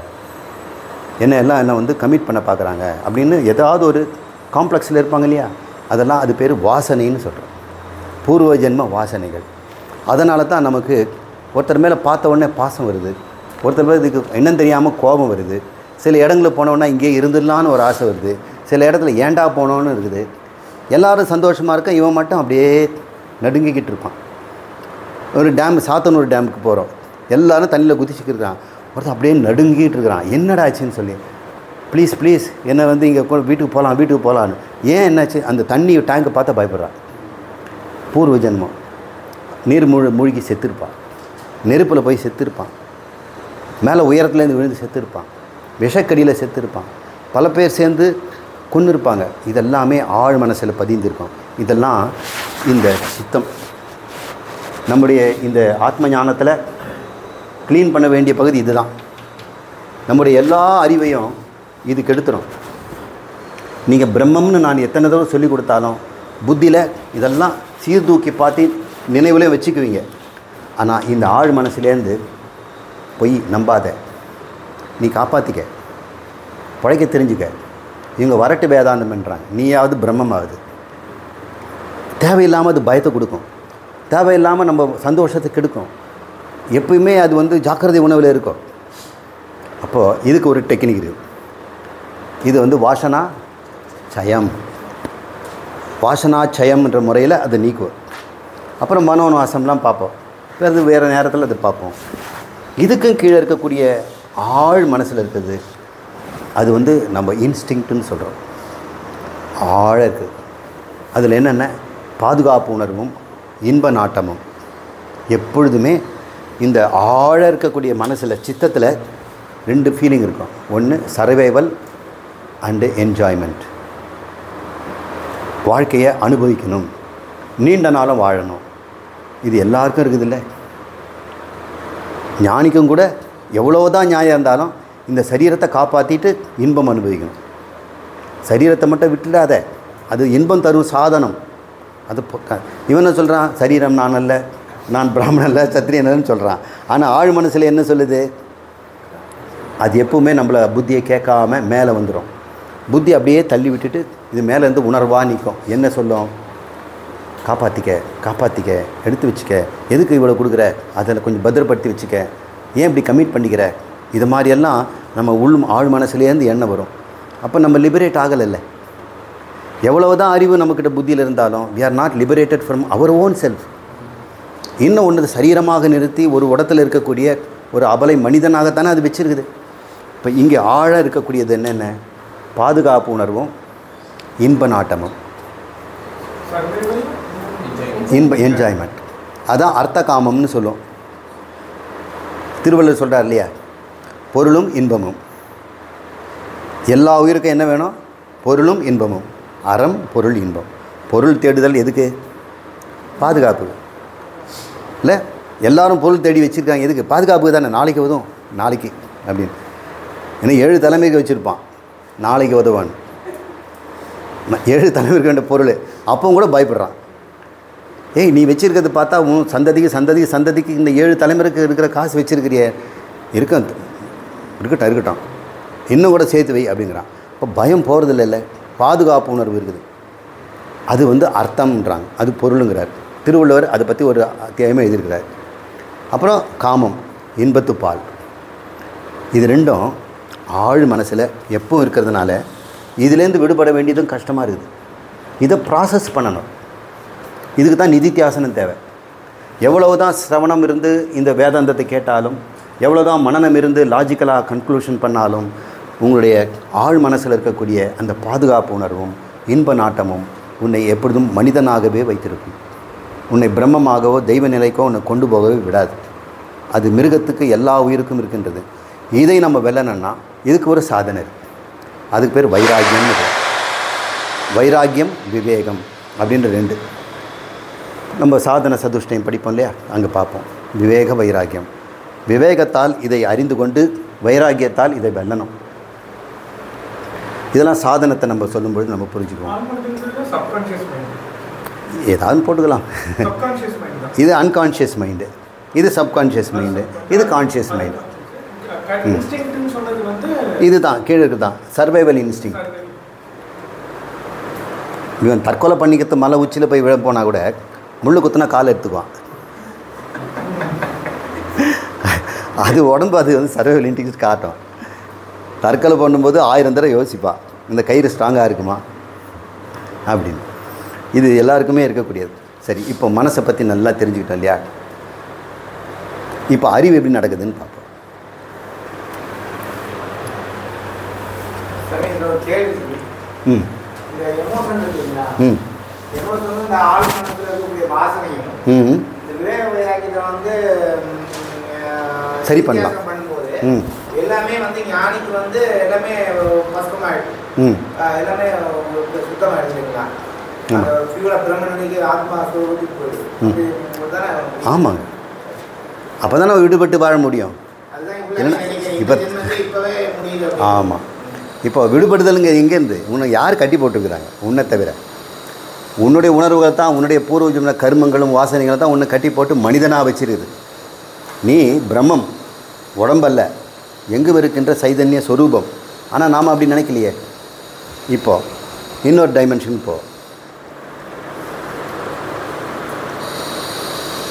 என்ன வந்து கமிட் பண்ண பார்க்குறாங்க அப்படின்னு ஏதாவது ஒரு காம்ப்ளெக்ஸில் இருப்பாங்க இல்லையா. அதெல்லாம் அது பேர் வாசனைன்னு சொல்கிறோம், பூர்வ ஜென்ம வாசனைகள். அதனால தான் நமக்கு ஒருத்தர் மேலே பார்த்த உடனே பாசம் வருது, ஒருத்தர் மேலே இதுக்கு என்னன்னு தெரியாமல் கோபம் வருது. சில இடங்களுக்கு போனோன்னா இங்கே இருந்துடலான்னு ஒரு ஆசை வருது, சில இடத்துல ஏண்டா போனோன்னு இருக்குது. எல்லோரும் சந்தோஷமாக இருக்க, இவன் மட்டும் அப்படியே நடுங்கிக்கிட்டு இருப்பான். ஒரு சாத்தனூர் டேமுக்கு போகிறோம், எல்லோரும் தண்ணியில் குதிச்சுக்கிட்டு இருக்கான், ஒருத்தர் அப்படியே நடுங்கிட்டு இருக்கிறான். என்னடா ஆச்சுன்னு சொல்லி, ப்ளீஸ் என்னை வந்து இங்கே வீட்டுக்கு போகலான்னு. ஏன் என்னாச்சு, அந்த தண்ணி டேங்கை பார்த்தா பயப்படுறான். பூர்வ ஜென்மம். நீர் மூழ்கி செத்துருப்பான், நெருப்பில் போய் செத்துருப்பான், மேலே உயரத்துலேருந்து விழுந்து செத்துருப்பான், விஷக்கடியில் செத்துருப்பான், பல பேர் சேர்ந்து கொன்று இருப்பாங்க. இதெல்லாமே ஆழ் மனசில் பதிந்திருக்கும். இதெல்லாம் இந்த சித்தம் நம்முடைய இந்த ஆத்ம ஞானத்தில் க்ளீன் பண்ண வேண்டிய பகுதி இதுதான். நம்முடைய எல்லா அறிவையும் இது கெடுத்துடும். நீங்கள் பிரம்மம்னு நான் எத்தனை தடவை சொல்லி கொடுத்தாலும் புத்தியில் இதெல்லாம் சீர்தூக்கி பார்த்து நினைவுலே வச்சுக்குவீங்க. ஆனால் இந்த ஆழ் மனசுலேருந்து போய் நம்பாத, நீ காப்பாற்றிக்க, பழைக்க தெரிஞ்சுக்க. இவங்க வரட்டு வேதாந்தம் என்றாங்க, நீயாவது பிரம்மமாகுது. தேவையில்லாமல் அது பயத்தை கொடுக்கும், தேவையில்லாமல் நம்ம சந்தோஷத்தை கெடுக்கும். எப்பயுமே அது வந்து ஜாக்கிரதை உணவில் இருக்கும். அப்போது இதுக்கு ஒரு டெக்னிக் இருக்குது. இது வந்து வாசனா சயம்ன்ற முறையில் அதை நீக்குவோம். அப்புறம் மனோன்வாசம்லாம் பார்ப்போம், வேறு நேரத்தில் அது பார்ப்போம். இதுக்கும் கீழே இருக்கக்கூடிய ஆழ் மனசில் இருக்குது, அது வந்து நம்ம இன்ஸ்டிங்க்ட்னு சொல்கிறோம். ஆழ இருக்குது. அதில் என்னென்ன பாதுகாப்பு உணர்வும் இன்ப நாட்டமும். எப்பொழுதுமே இந்த ஆழ இருக்கக்கூடிய மனசில் சித்தத்தில் 2 ஃபீலிங் இருக்கும். ஒன்று சர்வைவல் அண்டு என்ஜாய்மெண்ட். வாழ்க்கையை அனுபவிக்கணும், நீண்ட நாளும் வாழணும். இது எல்லாருக்கும் இருக்குது இல்லை. ஞானிக்கும் கூட எவ்வளோதான் நியாயம் இருந்தாலும் இந்த சரீரத்தை காப்பாற்றிட்டு இன்பம் அனுபவிக்கணும். சரீரத்தை மட்டும் விட்டுடாத, அது இன்பம் தரும் சாதனம். அது இவன் என்ன சொல்கிறான், சரீரம் நான் அல்ல, நான் பிராமணன் அல்ல, சத்திரியன் சொல்கிறான். ஆனால் ஆழ் மனசில் என்ன சொல்லுது, அது எப்பவுமே நம்மளை புத்தியை கேட்காம மேலே வந்துடும். புத்தி அப்படியே தள்ளி விட்டுட்டு இது மேலேருந்து உணர்வாக நிற்கும். என்ன சொல்லும்? காப்பாற்றிக்க, காப்பாற்றிக்க, எடுத்து வச்சுக்க, எதுக்கு இவ்வளோ கொடுக்குற, அதில் கொஞ்சம் பத்திரப்படுத்தி வச்சுக்க, ஏன் இப்படி கமிட் பண்ணிக்கிற, இது மாதிரியெல்லாம் நம்ம ஆழ் மனசுலேருந்து எண்ணம் வரும். அப்போ நம்ம லிபரேட் ஆகலைல்ல. எவ்வளவு தான் அறிவு நம்மக்கிட்ட புத்தியில் இருந்தாலும் we are not liberated from our own self. இன்னும் ஒன்று சரீரமாக நிறுத்தி ஒரு இடத்துல இருக்கக்கூடிய ஒரு அபலை மனிதனாகத்தானே அது வச்சிருக்குது. இப்போ இங்கே ஆழ இருக்கக்கூடியது என்னென்ன? பாதுகாப்பு உணர்வும் இன்ப நாட்டமும், என்ஜாய்மெண்ட். அதான் அர்த்த காமம்னு சொல்லும். திருவள்ளுவர் சொல்கிறார் இல்லையா, பொருளும் இன்பமும். எல்லா உயிருக்கும் என்ன வேணும்? பொருளும் இன்பமும். அறம், பொருள், இன்பம். பொருள் தேடுதல் எதுக்கு? பாதுகாப்பு இல்லை. எல்லாரும் பொருள் தேடி வச்சுருக்காங்க எதுக்கு? பாதுகாப்புக்கு தானே. நாளைக்கு உதவும், நாளைக்கு அப்படின்னு. ஏன்னா 7 தலைமைக்கு வச்சுருப்பான், நாளைக்கு உதவான். 7 தலைமைக்கு வேண்டிய பொருள் அப்பவும் கூட பயப்படுறான். ஏய், நீ வச்சுருக்கிறது பார்த்தா உன் சந்ததிக்கு இந்த 7 தலைமுறைக்கு இருக்கிற காசு வச்சுருக்கிறிய, இருக்கட்டும் இன்னும் கூட சேர்த்து வை அப்படிங்கிறான். இப்போ பயம் போகிறதில்ல. இல்லை, பாதுகாப்பு உணர்வு இருக்குது. அது அர்த்தம்ன்றாங்க, அது பொருளுங்கிறார் திருவள்ளுவர். அதை பற்றி ஒரு அத்தியாயமாக எழுதியிருக்கிறார். அப்புறம் காமம், இன்பத்து பால். இது ரெண்டும் ஆழ் மனசில் எப்பவும் இருக்கிறதுனால இதுலேருந்து விடுபட வேண்டியதும் கஷ்டமாக இருக்குது. இதை ப்ராசஸ் பண்ணணும். இதுக்கு தான் நிதித்தியாசனம் தேவை. எவ்வளவு தான் சிரவணம் இருந்து இந்த வேதாந்தத்தை கேட்டாலும், எவ்வளோ தான் மனநம் இருந்து லாஜிக்கலாக கன்க்ளூஷன் பண்ணாலும், உங்களுடைய ஆழ் மனசில் இருக்கக்கூடிய அந்த பாதுகாப்பு உணர்வும் இன்ப நாட்டமும் உன்னை எப்பொழுதும் மனிதனாகவே வைத்திருக்கும். உன்னை பிரம்மமாகவோ தெய்வ நிலைக்கோ உன்னை கொண்டு போகவே விடாது. அது மிருகத்துக்கு எல்லா உயிருக்கும் இருக்கின்றது. இதை நம்ம வெல்லணும்னா இதுக்கு ஒரு சாதனை. அதுக்கு பேர் வைராக்கியம்னு பேர். வைராக்கியம், விவேகம் அப்படின்ற 2 நம்ம சாதன சதுஷ்டயம் படிப்போம் இல்லையா, அங்கே பார்ப்போம். விவேக, வைராக்கியம். விவேகத்தால் இதை அறிந்து கொண்டு வைராக்கியத்தால் இதை வெல்லணும். இதெல்லாம் சாதனத்தை நம்ம சொல்லும்பொழுது நம்ம புரிஞ்சுக்குவோம். ஏதாவது போட்டுக்கலாம். இது அன்கான்ஷியஸ் மைண்டு, இது சப்கான்ஷியஸ் மைண்டு, இது கான்ஷியஸ் மைண்டு. இதுதான் கீழே இருக்குதான் சர்வைவல் இன்ஸ்டிங். இவன் தற்கொலை பண்ணிக்கிறது மலை உச்சியில் போய் விழ போனால் கூட முள்ளு குத்துனா காலை எடுத்துக்குவான். அது உடம்பு அது சர்வைவல் இன்ஸ்டிங் காட்டும். தற்கொலை பண்ணும்போது 1000 தடவை யோசிப்பா, இந்த கயிறு ஸ்ட்ராங்காக இருக்குமா அப்படின்னு. இது எல்லாருக்குமே இருக்கக்கூடியது. சரி, இப்போ மனசை பற்றி நல்லா தெரிஞ்சுக்கிட்டோம் இல்லையா. இப்போ அறிவு எப்படி நடக்குதுன்னு பார்ப்போம். சரி பண்ணலாம். எல்லாமே ஞானிக்கு எல்லாமே பஸ்கமாயிடுது, எல்லாமே சுத்தமாயிடுதுங்களா? ஆமாங்க, அப்போ தானே விடுபட்டு வாழ முடியும். இப்போ ஆமாம், இப்போ விடுபடுதலுங்க எங்கேருந்து? உன்னை யார் கட்டி போட்டுருக்குறாங்க? உன்னை தவிர உன்னுடைய உணர்வுகள் தான், உன்னுடைய பூர்வ ஜென்ம கர்மங்களும் வாசனைகளும் தான் உன்னை கட்டி போட்டு மனிதனாக வச்சிருக்குது. நீ பிரம்மம், உடம்பல்ல, எங்கு இருக்கின்ற சைதன்ய சொரூபம். ஆனால் நாம் அப்படி நினைக்கலையே. இப்போது இன்னொரு டைமென்ஷன் போ.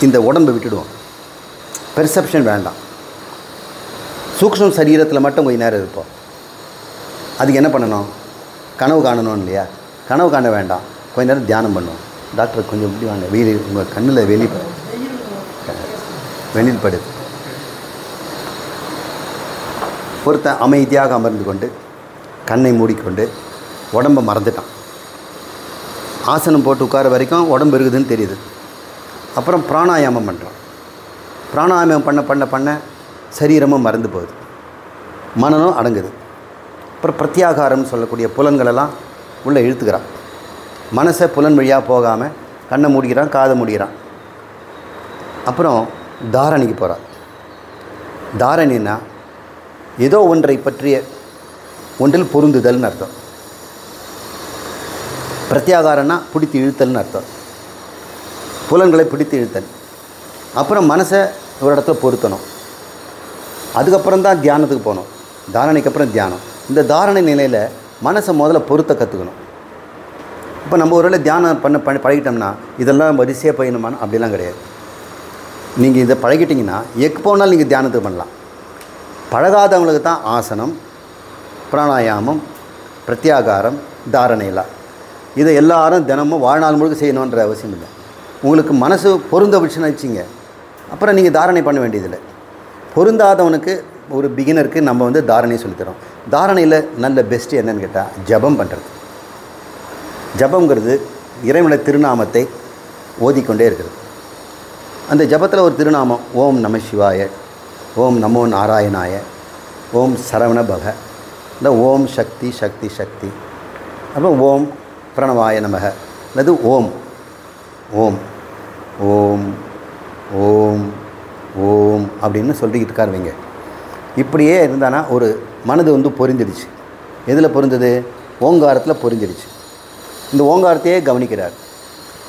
இந்த உடம்பை விட்டுடுவோம், பெர்செப்ஷன் வேண்டாம். சூக்ஷ்ம சரீரத்தில் மட்டும் கொஞ்சம் நேரம் இருப்போம். அதுக்கு என்ன பண்ணணும்? கனவு காணணும் இல்லையா? கனவு காண வேண்டாம், கொஞ்ச நேரம் தியானம் பண்ணுவோம். டாக்டர் கொஞ்சம் இப்படி வாங்க, வெயில் உங்கள் கண்ணில் வெளியில் படுது. ஒருத்தன் அமைதியாக அமர்ந்து கொண்டு கண்ணை மூடிக்கொண்டு உடம்பை மறந்துட்டான். ஆசனம் போட்டு உட்கார வரைக்கும் உடம்பு இருக்குதுன்னு தெரியுது. அப்புறம் பிராணாயாமம் பண்ணுறான். பிராணாயாமம் பண்ண பண்ண பண்ண சரீரமும் மறந்து போகுது, மனனும் அடங்குது. அப்புறம் பிரத்யாகாரம்னு சொல்லக்கூடிய புலன்களெல்லாம் உள்ளே இழுத்துக்கிறான். மனசை புலன் வழியாக போகாமல் கண்ணை மூடிக்கிறான், காதை மூடிக்கிறான். அப்புறம் தாரணிக்கு போகிறான். தாரணின்னா ஏதோ ஒன்றை பற்றிய ஒன்றில் பொருந்துதல்னு அர்த்தம். பிரத்யாகாரம்னா பிடித்து இழுத்தல்னு அர்த்தம். புலன்களை பிடித்து இழுத்தல். அப்புறம் மனசை ஒரு இடத்துல பொருத்தணும். அதுக்கப்புறம் தான் தியானத்துக்கு போகணும். தாரணைக்கு அப்புறம் தியானம். இந்த தாரணை நிலையில் மனசை முதல்ல பொறுத்த கற்றுக்கணும். இப்போ நம்ம ஒருவேளை தியானம் பண்ண பழகிட்டோம்னா இதெல்லாம் வரிசையாக பயணமான அப்படிலாம் கிடையாது. நீங்கள் இதை பழகிட்டிங்கன்னா எப்போனாலும் நீங்கள் தியானத்துக்கு பண்ணலாம். பழகாதவங்களுக்கு தான் ஆசனம், பிராணாயாமம், பிரத்யாகாரம், தாரணையெல்லாம் இதை எல்லாரும் தினமும் வாழ்நாள் முழுக்க செய்யணுன்ற அவசியம் இல்லை. உங்களுக்கு மனசு பொருந்த விஷயம் வச்சிங்க, அப்புறம் நீங்கள் தாரணை பண்ண வேண்டியதில்லை. பொருந்தாதவனுக்கு ஒரு பிகினருக்கு நம்ம வந்து தாரணை சொல்லித்தரோம். தாரணையில் நல்ல பெஸ்ட்டு என்னன்னு கேட்டால் ஜபம் பண்ணுறது. ஜபங்கிறது இறைவனுடைய திருநாமத்தை ஓதிக்கொண்டே இருக்கிறது. அந்த ஜபத்தில் ஒரு திருநாமம் ஓம் நம சிவாய, ஓம் நமோ நாராயணாய, ஓம் சரவண பக, இல்லை ஓம் சக்தி சக்தி சக்தி, அப்புறம் ஓம் பிரணவாய நமக, அல்லது ஓம் ஓம் ஓம் ஓம் ஓம் அப்படின்னு சொல்லிக்கிட்டு இருக்காருவீங்க. இப்படியே இருந்தானா ஒரு மனது வந்து பொரிஞ்சிடுச்சு. எதில் பொருந்தது? ஓங்காரத்தில் பொரிஞ்சிடுச்சு. இந்த ஓங்காரத்தையே கவனிக்கிறார்.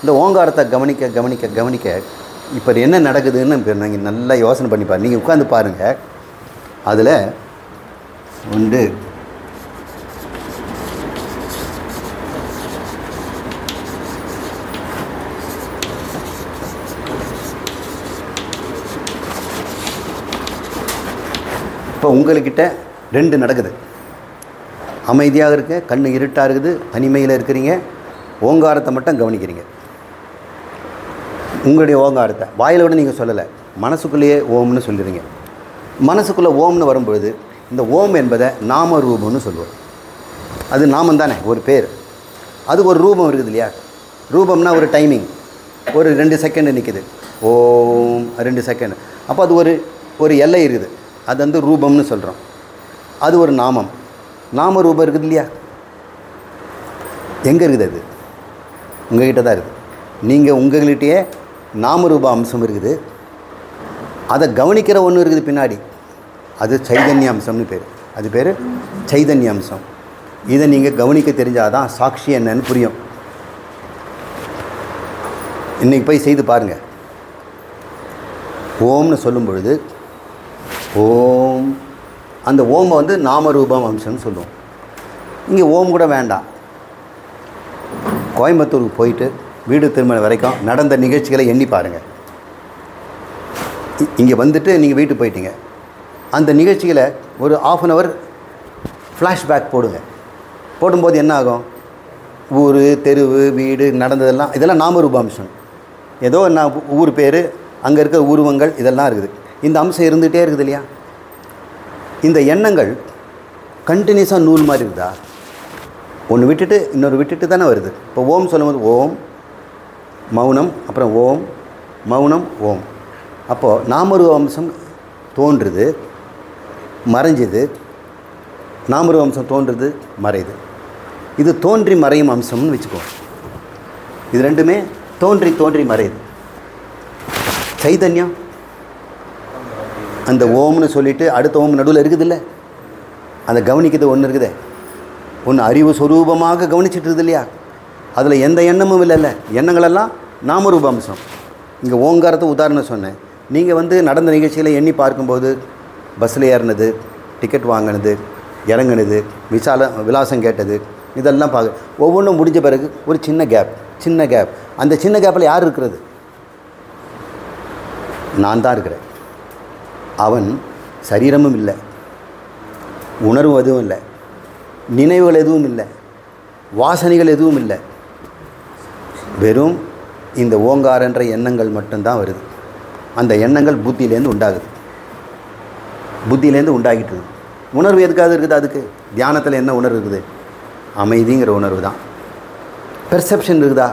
இந்த ஓங்காரத்தை கவனிக்க கவனிக்க கவனிக்க இப்போ என்ன நடக்குதுன்னு இப்போ நீங்கள் நல்லா யோசனை பண்ணி பாருங்கள். நீங்கள் உட்காந்து பாருங்கள். அதில் வந்து இப்போ உங்கள்கிட்ட ரெண்டு நடக்குது. அமைதியாக இருக்க, கண்ணு இருட்டாக இருக்குது, தனிமையில் இருக்கிறீங்க, ஓங்காரத்தை மட்டும் கவனிக்கிறீங்க. உங்களுடைய ஓங்காரத்தை வாயில் விட நீங்கள் சொல்லலை, மனசுக்குள்ளேயே ஓம்னு சொல்லுறீங்க. மனசுக்குள்ளே ஓம்னு வரும்பொழுது இந்த ஓம் என்பதை நாம ரூபம்னு சொல்லுவோம். அது நாமம் தானே, ஒரு பேர். அதுக்கு ஒரு ரூபம் இருக்குது இல்லையா? ரூபம்னா ஒரு டைமிங், ஒரு 2 செகண்டு நிற்குது. ஓம் 2 செகண்ட். அப்போ அது ஒரு எல்லை இருக்குது. அது வந்து ரூபம்னு சொல்கிறோம். அது ஒரு நாமம். நாம ரூபம் இருக்குது இல்லையா? எங்கே இருக்குது? அது உங்கள்கிட்ட தான் இருக்குது. நீங்கள் உங்கள்கிட்டயே நாமரூப அம்சம் இருக்குது. அதை கவனிக்கிற ஒன்று இருக்குது பின்னாடி. அது சைதன்ய அம்சம்னு பேர். அது பேர் சைதன்ய அம்சம். இதை நீங்கள் கவனிக்க தெரிஞ்சாதான் சாட்சி என்னன்னு புரியும். இன்றைக்கி போய் செய்து பாருங்கள். ஓம்னு சொல்லும் பொழுது ஓம், அந்த ஓமை வந்து நாமரூபம் அம்சம்னு சொல்லுவோம். இங்கே ஓம் கூட வேண்டாம். கோயம்புத்தூருக்கு போயிட்டு வீடு திருமண வரைக்கும் நடந்த நிகழ்ச்சிகளை எண்ணி பாருங்கள். இங்கே வந்துட்டு நீங்கள் வீட்டுக்கு போயிட்டீங்க, அந்த நிகழ்ச்சிகளை ஒரு 1/2 hour ஃப்ளாஷ்பேக் போடுங்க. போடும்போது என்ன ஆகும்? ஊர், தெருவு, வீடு, நடந்ததெல்லாம் இதெல்லாம் நாமரூப அம்சம். ஏதோ நான் ஊர் பேர், அங்கே இருக்க உருவங்கள் இதெல்லாம் இருக்குது. இந்த அம்சம் இருந்துகிட்டே இருக்குது இல்லையா? இந்த எண்ணங்கள் கண்டினியூஸாக நூல் மாதிரி இருக்குதா? ஒன்று விட்டுட்டு இன்னொரு விட்டுட்டு தானே வருது. இப்போ ஓம் சொல்லும்போது ஓம் மௌனம், அப்புறம் ஓம் மௌனம் ஓம். அப்போது நாமரூப அம்சம் தோன்றுது, மறைஞ்சுது. நாமரூப அம்சம் தோன்றுது, மறையுது. இது தோன்றி மறையும் அம்சம்னு வச்சுக்கோ. இது ரெண்டுமே தோன்றி தோன்றி மறையுது. சைதன்யம் அந்த ஓம்னு சொல்லிவிட்டு அடுத்த ஓம் நடுவில் இருக்குதில்ல, அந்த கவனிக்கிறது ஒன்று இருக்குதே, ஒன்று அறிவு சொரூபமாக கவனிச்சிட்டு இல்லையா? அதில் எந்த எண்ணமும் இல்லைல்ல. எண்ணங்களெல்லாம் நாமரூப அம்சம். இங்கே ஓங்காரத்தை உதாரணம் சொன்னேன். நீங்கள் வந்து நடந்த நிகழ்ச்சியில் எண்ணி பார்க்கும்போது பஸ்ஸில் ஏறினது, டிக்கெட் வாங்கினது, இறங்குனது, விலாசம் கேட்டது, இதெல்லாம் பார்க்க ஒவ்வொன்றும் முடிஞ்ச பிறகு ஒரு சின்ன கேப். அந்த சின்ன கேப்பில் யார் இருக்கிறது? நான் தான் இருக்கிறேன். அவன் சரீரமும் இல்லை, உணர்வு எதுவும் இல்லை, நினைவுகள் எதுவும் இல்லை, வாசனைகள் எதுவும் இல்லை. வெறும் இந்த ஓங்காரன்ற எண்ணங்கள் மட்டும்தான் வருது. அந்த எண்ணங்கள் புத்தியிலேருந்து உண்டாகிட்டு இருக்குது. உணர்வு எதுக்காக இருக்குது? அதுக்கு தியானத்தில் என்ன உணர்வு இருக்குது? அமைதிங்கிற உணர்வு தான். பெர்செப்ஷன் இருக்குதா?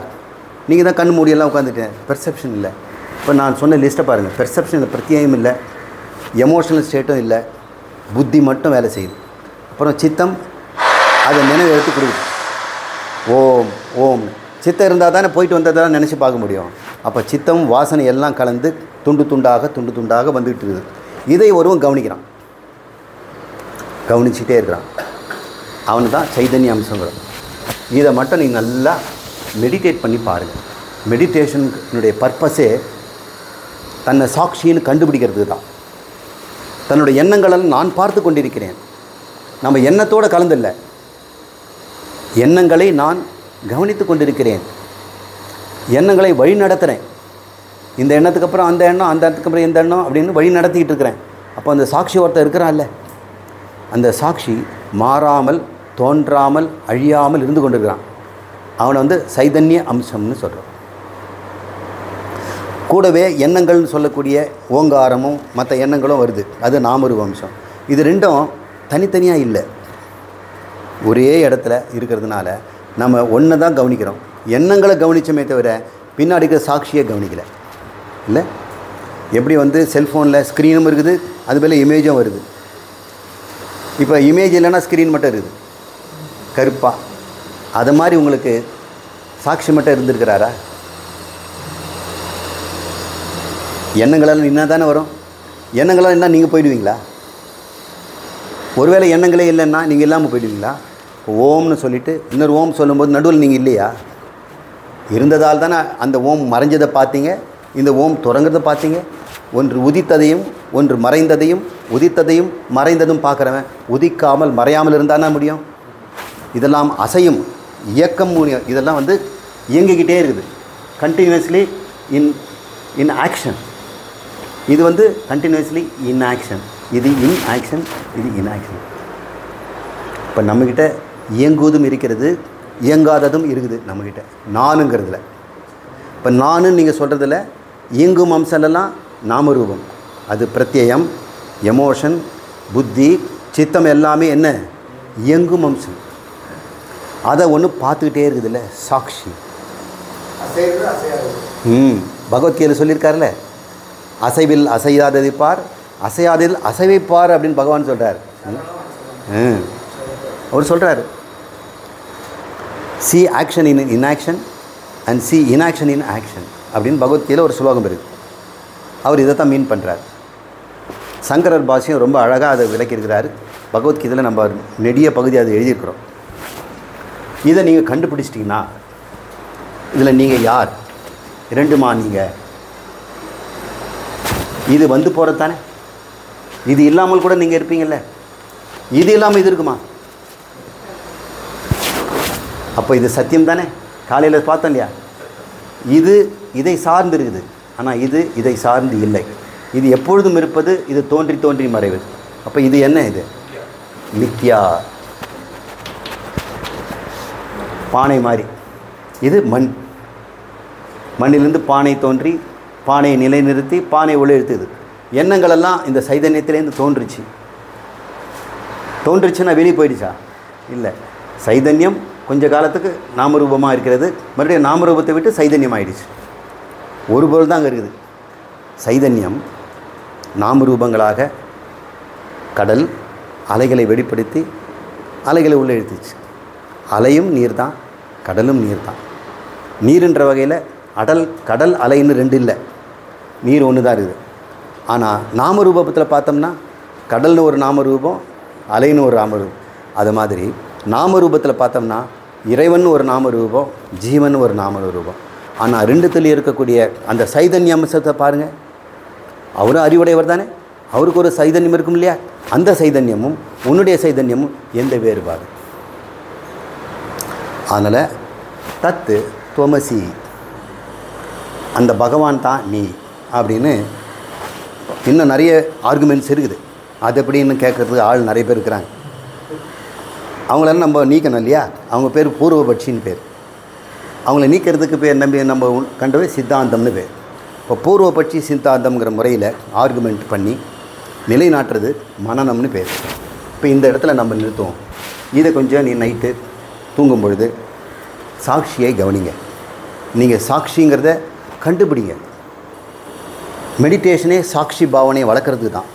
நீங்கள் தான் கண் மூடியெல்லாம் உட்காந்துட்டேன், பெர்செப்ஷன் இல்லை. இப்போ நான் சொன்ன லிஸ்ட்டை பாருங்கள். பெர்செப்ஷனில் பிரத்யேகம் இல்லை, எமோஷனல் ஸ்டேட்டும் இல்லை, புத்தி மட்டும் வேலை செய்யுது. அப்புறம் சித்தம் அதை நினைவு எடுத்து கொடுக்குது. ஓம் ஓம் சித்தம் இருந்தால் தானே போயிட்டு வந்ததெல்லாம் நினச்சி பார்க்க முடியும். அப்போ சித்தம் வாசனை எல்லாம் கலந்து துண்டு துண்டாக வந்துக்கிட்டு இருக்குது. இதை ஒருவன் கவனிக்கிறான், கவனிச்சிட்டே இருக்கிறான். அவனு தான் சைதன்ய அம்சங்கிறோம். இதை மட்டும் நீங்கள் நல்லா மெடிடேட் பண்ணி பாருங்கள். மெடிடேஷனுடைய பர்பஸே தன்னை சாட்சின்னு கண்டுபிடிக்கிறதுக்கு தான். தன்னுடைய எண்ணங்களெல்லாம் நான் பார்த்து கொண்டிருக்கிறேன், நம்ம எண்ணத்தோடு கலந்தில்லை, எண்ணங்களை நான் கவனித்து கொண்டிருக்கிறேன், எண்ணங்களை வழி நடத்துகிறேன். இந்த எண்ணத்துக்கு அப்புறம் அந்த எண்ணம், அந்த எண்ணத்துக்கு அப்புறம் இந்த எண்ணம் அப்படின்னு வழி நடத்திக்கிட்டு இருக்கிறேன். அப்போ அந்த சாட்சி ஒருத்தர் இருக்கிறான்ல, அந்த சாட்சி மாறாமல் தோன்றாமல் அழியாமல் இருந்து கொண்டிருக்கிறான். அவனை வந்து சைதன்ய அம்சம்னு சொல்கிறோம். கூடவே எண்ணங்கள்னு சொல்லக்கூடிய ஓங்காரமும் மற்ற எண்ணங்களும் வருது, அது நாமரூப அம்சம். இது ரெண்டும் தனித்தனியாக இல்லை, ஒரே இடத்துல இருக்கிறதுனால நம்ம ஒன்று தான் கவனிக்கிறோம். எண்ணங்களை கவனித்தோமே தவிர பின்னாடி இருக்கிற சாட்சியை கவனிக்கலை. இல்லை, எப்படி வந்து செல்ஃபோனில் ஸ்க்ரீனும் இருக்குது, அதுபோல் இமேஜும் வருது. இப்போ இமேஜ் இல்லைன்னா ஸ்க்ரீன் மட்டும் இருக்குது கருப்பாக. அது மாதிரி உங்களுக்கு சாட்சி மட்டும் இருந்திருக்கிறாரா? எண்ணங்களால் நின்னா தானே வரும். எண்ணங்களால் என்ன நீங்கள் போயிடுவீங்களா? ஒருவேளை எண்ணங்களே இல்லைன்னா நீங்கள் இல்லாமல் போயிடுவீங்களா? ஓம்னு சொல்லிவிட்டு இன்னொரு ஓம் சொல்லும்போது நடுவில் நீங்கள் இல்லையா? இருந்ததால் தானே அந்த ஓம் மறைஞ்சதை பார்த்தீங்க, இந்த ஓம் தொடங்குறதை பார்த்தீங்க. ஒன்று உதித்ததையும் ஒன்று மறைந்ததையும், உதித்ததையும் மறைந்ததும் பார்க்குறவன் உதிக்காமல் மறையாமல் இருந்தானா முடியும்? இதெல்லாம் அசையும் இயக்கம், இதெல்லாம் வந்து இயங்கிக்கிட்டே இருக்குது, கண்டினியூஸ்லி இன் ஆக்ஷன். இது வந்து கண்டினியூஸ்லி இன் ஆக்ஷன், இது இன் ஆக்ஷன், இது இன் ஆக்ஷன். இப்போ நம்மக்கிட்ட இயங்குவதும் இருக்கிறது, இயங்காததும் இருக்குது நம்மக்கிட்ட நானுங்கிறதுல. இப்போ நானுன்னு நீங்கள் சொல்கிறதில்ல, இயங்கும் அம்சம்லாம் நாமரூபம். அது பிரத்யயம், எமோஷன், புத்தி, சித்தம் எல்லாமே என்ன? இயங்கும் அம்சம். அதை ஒன்று பார்த்துக்கிட்டே இருக்குதுல்ல சாட்சி. பகவத்கீதையில் சொல்லியிருக்காருல்ல, அசைவில் அசையாததை பார், அசையாதில் அசைவை பார் அப்படின்னு பகவான் சொல்கிறார். அவர் சொல்கிறார், see action in inaction and see inaction in action அப்படின்னு பகவத்கீதையில் ஒரு ஸ்லோகம் இருக்குது. அவர் இதை தான் மீன் பண்ணுறார். சங்கரர் பாஷையும் ரொம்ப அழகாக அதை விளக்கியிருக்கிறார். பகவத்கீதையில் நம்ம நெடிய பகுதி அதை எழுதியிருக்கிறோம். இதை நீங்கள் கண்டுபிடிச்சிட்டிங்கன்னா இதில் நீங்கள் யார்? இரண்டுமா நீங்கள்? இது வந்து போகிறது தானே, இது இல்லாமல் கூட நீங்கள் இருப்பீங்கள்ல, இது இல்லாமல் இது இருக்குமா? அப்போ இது சத்தியம் தானே. காலையில் பார்த்தோம் இல்லையா, இது இதை சார்ந்து இருக்குது, ஆனால் இது இதை சார்ந்து இல்லை. இது எப்பொழுதும் இருப்பது, இது தோன்றி தோன்றி மறைவது. அப்போ இது என்ன? இது மித்யா. பானை மாதிரி, இது மண். மண்ணிலிருந்து பானை தோன்றி, பானையை நிலைநிறுத்தி, பானை உள்ள இழுத்துது. எண்ணங்களெல்லாம் இந்த சைதன்யத்திலேருந்து தோன்றுச்சுன்னா வெளியே போயிடுச்சா? இல்லை. சைதன்யம் கொஞ்ச காலத்துக்கு நாமரூபமாக இருக்கிறது, மறுபடியும் நாமரூபத்தை விட்டு சைதன்யம் ஆகிடுச்சு. ஒரு பொருள் தான் அங்கே இருக்குது. சைதன்யம் நாமரூபங்களாக கடல் அலைகளை வெளிப்படுத்தி அலைகளை உள்ளே இழுத்துச்சு. அலையும் நீர் தான், கடலும் நீர் தான். நீருன்ற வகையில் கடல் அலைன்னு ரெண்டு இல்லை, நீர் ஒன்று தான் இருக்குது. ஆனால் நாமரூபத்தில் பார்த்தோம்னா கடல்னு ஒரு நாமரூபம், அலைன்னு ஒரு நாமரூபம். அது மாதிரி நாமரூபத்தில் பார்த்தோம்னா இறைவன் ஒரு நாமரூபம், ஜீவன் ஒரு நாமரூபம். ஆனால் ரெண்டுத்தில் இருக்கக்கூடிய அந்த சைதன்ய அம்சத்தை பாருங்கள். அவரும் அறிவுடையவர் தானே, அவருக்கு ஒரு சைதன்யம் இருக்கும் இல்லையா? அந்த சைதன்யமும் உன்னுடைய சைதன்யமும் எந்த வேறுபாடு? அதனால் தத்து துவமசி, அந்த பகவான் தான் நீ அப்படின்னு இன்னும் நிறைய ஆர்குமெண்ட்ஸ் இருக்குது. அது எப்படின்னு கேட்குறதுக்கு ஆள் நிறைய பேர் இருக்கிறாங்க. அவங்களெல்லாம் நம்ம நீக்கணும் இல்லையா? அவங்க பேர் பூர்வபட்சின்னு பேர். அவங்கள நீக்கிறதுக்கு பேர் நம்ம கண்டவே சித்தாந்தம்னு பேர். இப்போ பூர்வபட்சி சித்தாந்தம்ங்கிற முறையில் ஆர்குமெண்ட் பண்ணி நிலைநாட்டுறது மனநம்னு பேர். இப்போ இந்த இடத்துல நம்ம நிறுத்துவோம். இதை கொஞ்சம் நீ நைட்டு தூங்கும் பொழுது சாட்சியை கவனிங்க. நீங்கள் சாட்சிங்கிறத கண்டுபிடிங்க. மெடிடேஷனே சாட்சி பாவனையை வளர்க்குறதுக்கு தான்.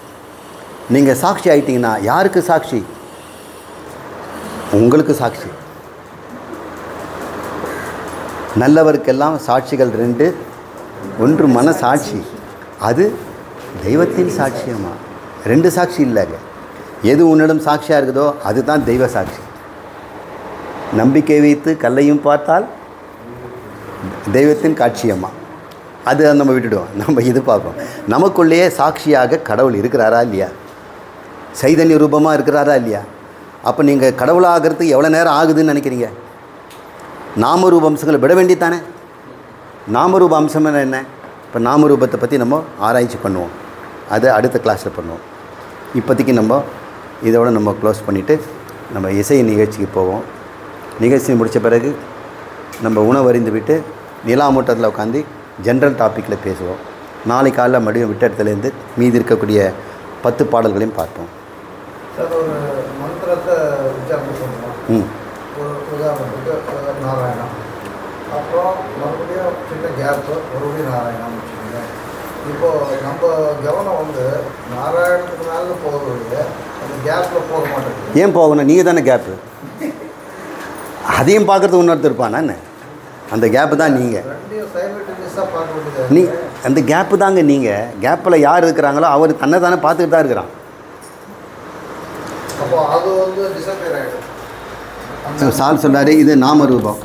நீங்கள் சாட்சி ஆகிட்டிங்கன்னா யாருக்கு சாட்சி? உங்களுக்கு சாட்சி. நல்லவருக்கெல்லாம் சாட்சிகள் ரெண்டு. ஒன்று மன சாட்சி, அது தெய்வத்தின் சாட்சியமா. ரெண்டு சாட்சி இல்லைங்க. எது உன்னிடம் சாட்சியாக இருக்குதோ அதுதான் தெய்வ சாட்சி. நம்பிக்கை வைத்து கல்லையும் பார்த்தால் தெய்வத்தின் காட்சியம்மா. அது நம்ம விட்டுடுவோம். நம்ம இது பார்ப்போம். நமக்குள்ளேயே சாட்சியாக கடவுள் இருக்கிறாரா இல்லையா? சைதன்ய ரூபமாக இருக்கிறாரா இல்லையா? அப்போ நீங்கள் கடவுளாகிறதுக்கு எவ்வளோ நேரம் ஆகுதுன்னு நினைக்கிறீங்க? நாமரூப அம்சங்களை விட வேண்டியதானே? நாமரூப அம்சம் என்ன? இப்போ நாமரூபத்தை பற்றி நம்ம ஆராய்ச்சி பண்ணுவோம், அதை அடுத்த கிளாஸில் பண்ணுவோம். இப்போதைக்கு நம்ம இதோட நம்ம க்ளோஸ் பண்ணிவிட்டு நம்ம இசை நிகழ்ச்சிக்கு போவோம். நிகழ்ச்சி முடித்த பிறகு நம்ம உணவறிந்து விட்டு நிலா மூட்டத்தில் உட்காந்து ஜென்ரல் டாப்பிக்கில் பேசுவோம். நாளை காலைல மறுபடியும் விட்ட இடத்துலேருந்து மீதி இருக்கக்கூடிய 10 பாடல்களையும் பார்ப்போம். சார், ஒரு மந்திரத்தை உச்சாரணம் பண்ணுவோம். ஒரு உதாரணத்துக்கு நாராயணம், அப்புறம் மறுபடியும் சின்ன கேப்பு, மறுபடியும் நாராயணம் வச்சுக்கோங்க. இப்போது நம்ம கவனம் வந்து நாராயணத்துக்கு மேலே போகிறது, அந்த கேப்பில் போக மாட்டேங்குது. ஏன் போகணும்? நீங்கள் தானே கேப்பு. அதையும் பார்க்குறது இன்னொருத்தர் இருப்பானா என்ன? அந்த கேப்பு தான் நீங்கள். ரெண்டையும் சைமல்டேனியஸாக பார்க்க வேண்டியது. நீ அந்த கேப்பு தாங்க நீங்கள். கேப்பில் யார் இருக்கிறாங்களோ அவர் தன்னை தானே பார்த்துக்கிட்டு தான் இருக்கிறான். அப்போ அது வந்து டிசப்பியர் ஆகிடும். சால் சொன்னார், இது நாமரூபம்,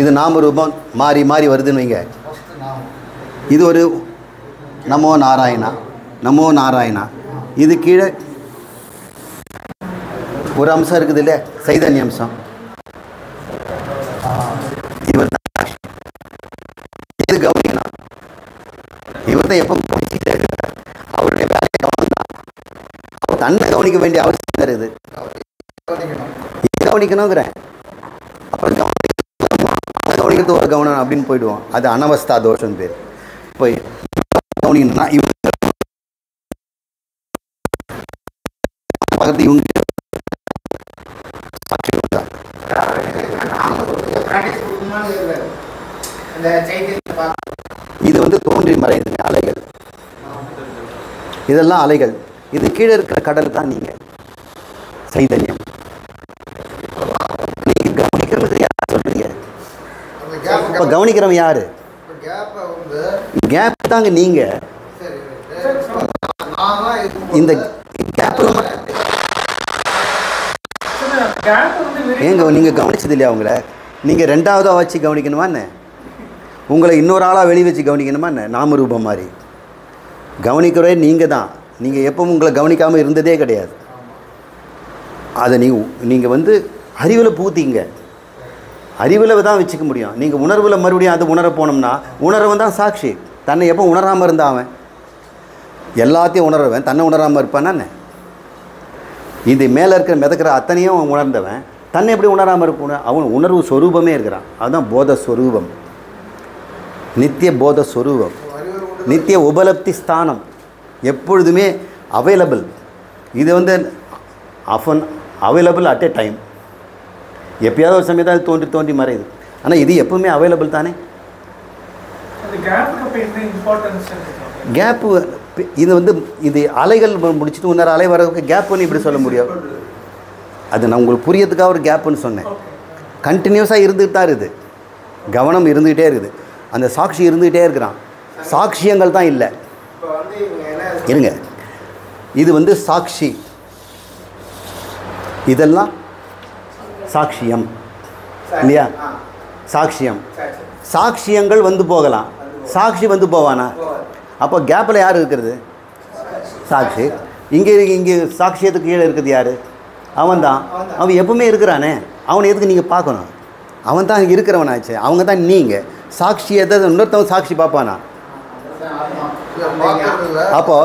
இது நாமரூபம் மாறி மாறி வருதுன்னு வைங்க. ஃபஸ்ட்டு நாம் இது ஒரு நமோ நாராயணா, நமோ நாராயணா. இது கீழே ஒரு அம்சம் இருக்குது இல்லை, சைதன்ய அம்சம். இவர் தான் இது கவனிக்கணும். இவர் தான் எப்போ கவனிச்சுட்டே இருக்கிறார். அவருடைய வேலையை கவனம் தான். அவர் தன்னை கவனிக்க வேண்டிய அவசியம் இருக்குது. கவனிக்கணும். இது கவனிக்கணுங்கிறேன். அப்புறம் கவனிக்கிறது ஒரு கவனம் அப்படின்னு போயிடுவோம். அது அனவஸ்தா தோஷம் பேர். போய் கவனிக்கணும்னா இவங்க பக்கத்து இவங்க இது வந்து தோன்றி மறைந்த அலைகள். இதெல்லாம் அலைகள். இது கீழே இருக்கிற கடல் தான் நீங்கள் சைதன்யம். நீங்க கவனிக்கிறது யார் சொல்றீங்க? இப்போ கவனிக்கிறவன் யாரு? கேப்பை வந்து கேப் தாங்க நீங்க. இந்த கேப்ல ஏங்க நீங்க கவனிச்சது இல்லையா? உங்களை நீங்க ரெண்டாவதாக வச்சு கவனிக்கணுமா என்ன? உங்களை இன்னொரு ஆளாக வெளியே வச்சு கவனிக்கணுமா என்ன? நாமரூபம் மாதிரி கவனிக்கிறதே நீங்கள் தான். நீங்கள் எப்பவும் உங்களை கவனிக்காமல் இருந்ததே கிடையாது. அதை நீங்கள் வந்து அறிவில் பூத்திங்க. அறிவில் தான் வச்சுக்க முடியும். நீங்கள் உணர்வில் மறுபடியும் அது உணர போனோம்னா உணர்வன் தான் சாட்சி. தன்னை எப்போ உணராமல் இருந்தால் அவன் எல்லாத்தையும் உணர்வன் தன்னை உணராமல் இருப்பான். என்ன இது மேலே இருக்கிற மிதக்கிற அத்தனையும் அவன் உணர்ந்தவன் தன்னை எப்படி உணராமல் இருப்பான்? அவன் உணர்வு ஸ்வரூபமே இருக்கிறான். அதுதான் போத ஸ்வரூபம், நித்திய போத ஸ்வரூபம், நித்திய உபலப்தி ஸ்தானம், எப்பொழுதுமே அவைலபிள். இது வந்து often available at a time. எப்பயாவது ஒரு சமயத்தான் அது தோன்றி தோன்றி மறையுது. ஆனால் இது எப்பவுமே அவைலபிள் தானே. கேப்பு இது வந்து இது அலைகள் முடிச்சுட்டு இன்னொரு அலை வரதுக்கு கேப்புன்னு இப்படி சொல்ல முடியும். அது நான் உங்களுக்கு புரியறதுக்காக ஒரு கேப்புன்னு சொன்னேன். கண்டினியூஸாக இருந்துகிட்டு தான் இருக்குது. கவனம் இருந்துகிட்டே இருக்குது. அந்த சாட்சி இருந்துகிட்டே இருக்கிறான். சாட்சியங்கள் தான் இல்லை. இருங்க, இது வந்து சாட்சி, இதெல்லாம் சாட்சியம் இல்லையா? சாட்சியம், சாட்சியங்கள் வந்து போகலாம், சாட்சி வந்து போவானா? அப்போ கேப்பில் யார் இருக்கிறது? சாட்சி. இங்கே சாட்சியத்துக்கு கீழே இருக்குது யார்? அவன் தான். அவன் எப்பவுமே இருக்கிறானே. அவனை எதுக்கு நீங்கள் பார்க்கணும்? அவன் தான் இருக்கிறவனாச்சு. அவங்க தான் நீங்கள் சாட்சியத்தை இன்னொருத்தவன் சாட்சி பார்ப்பானா? அப்போ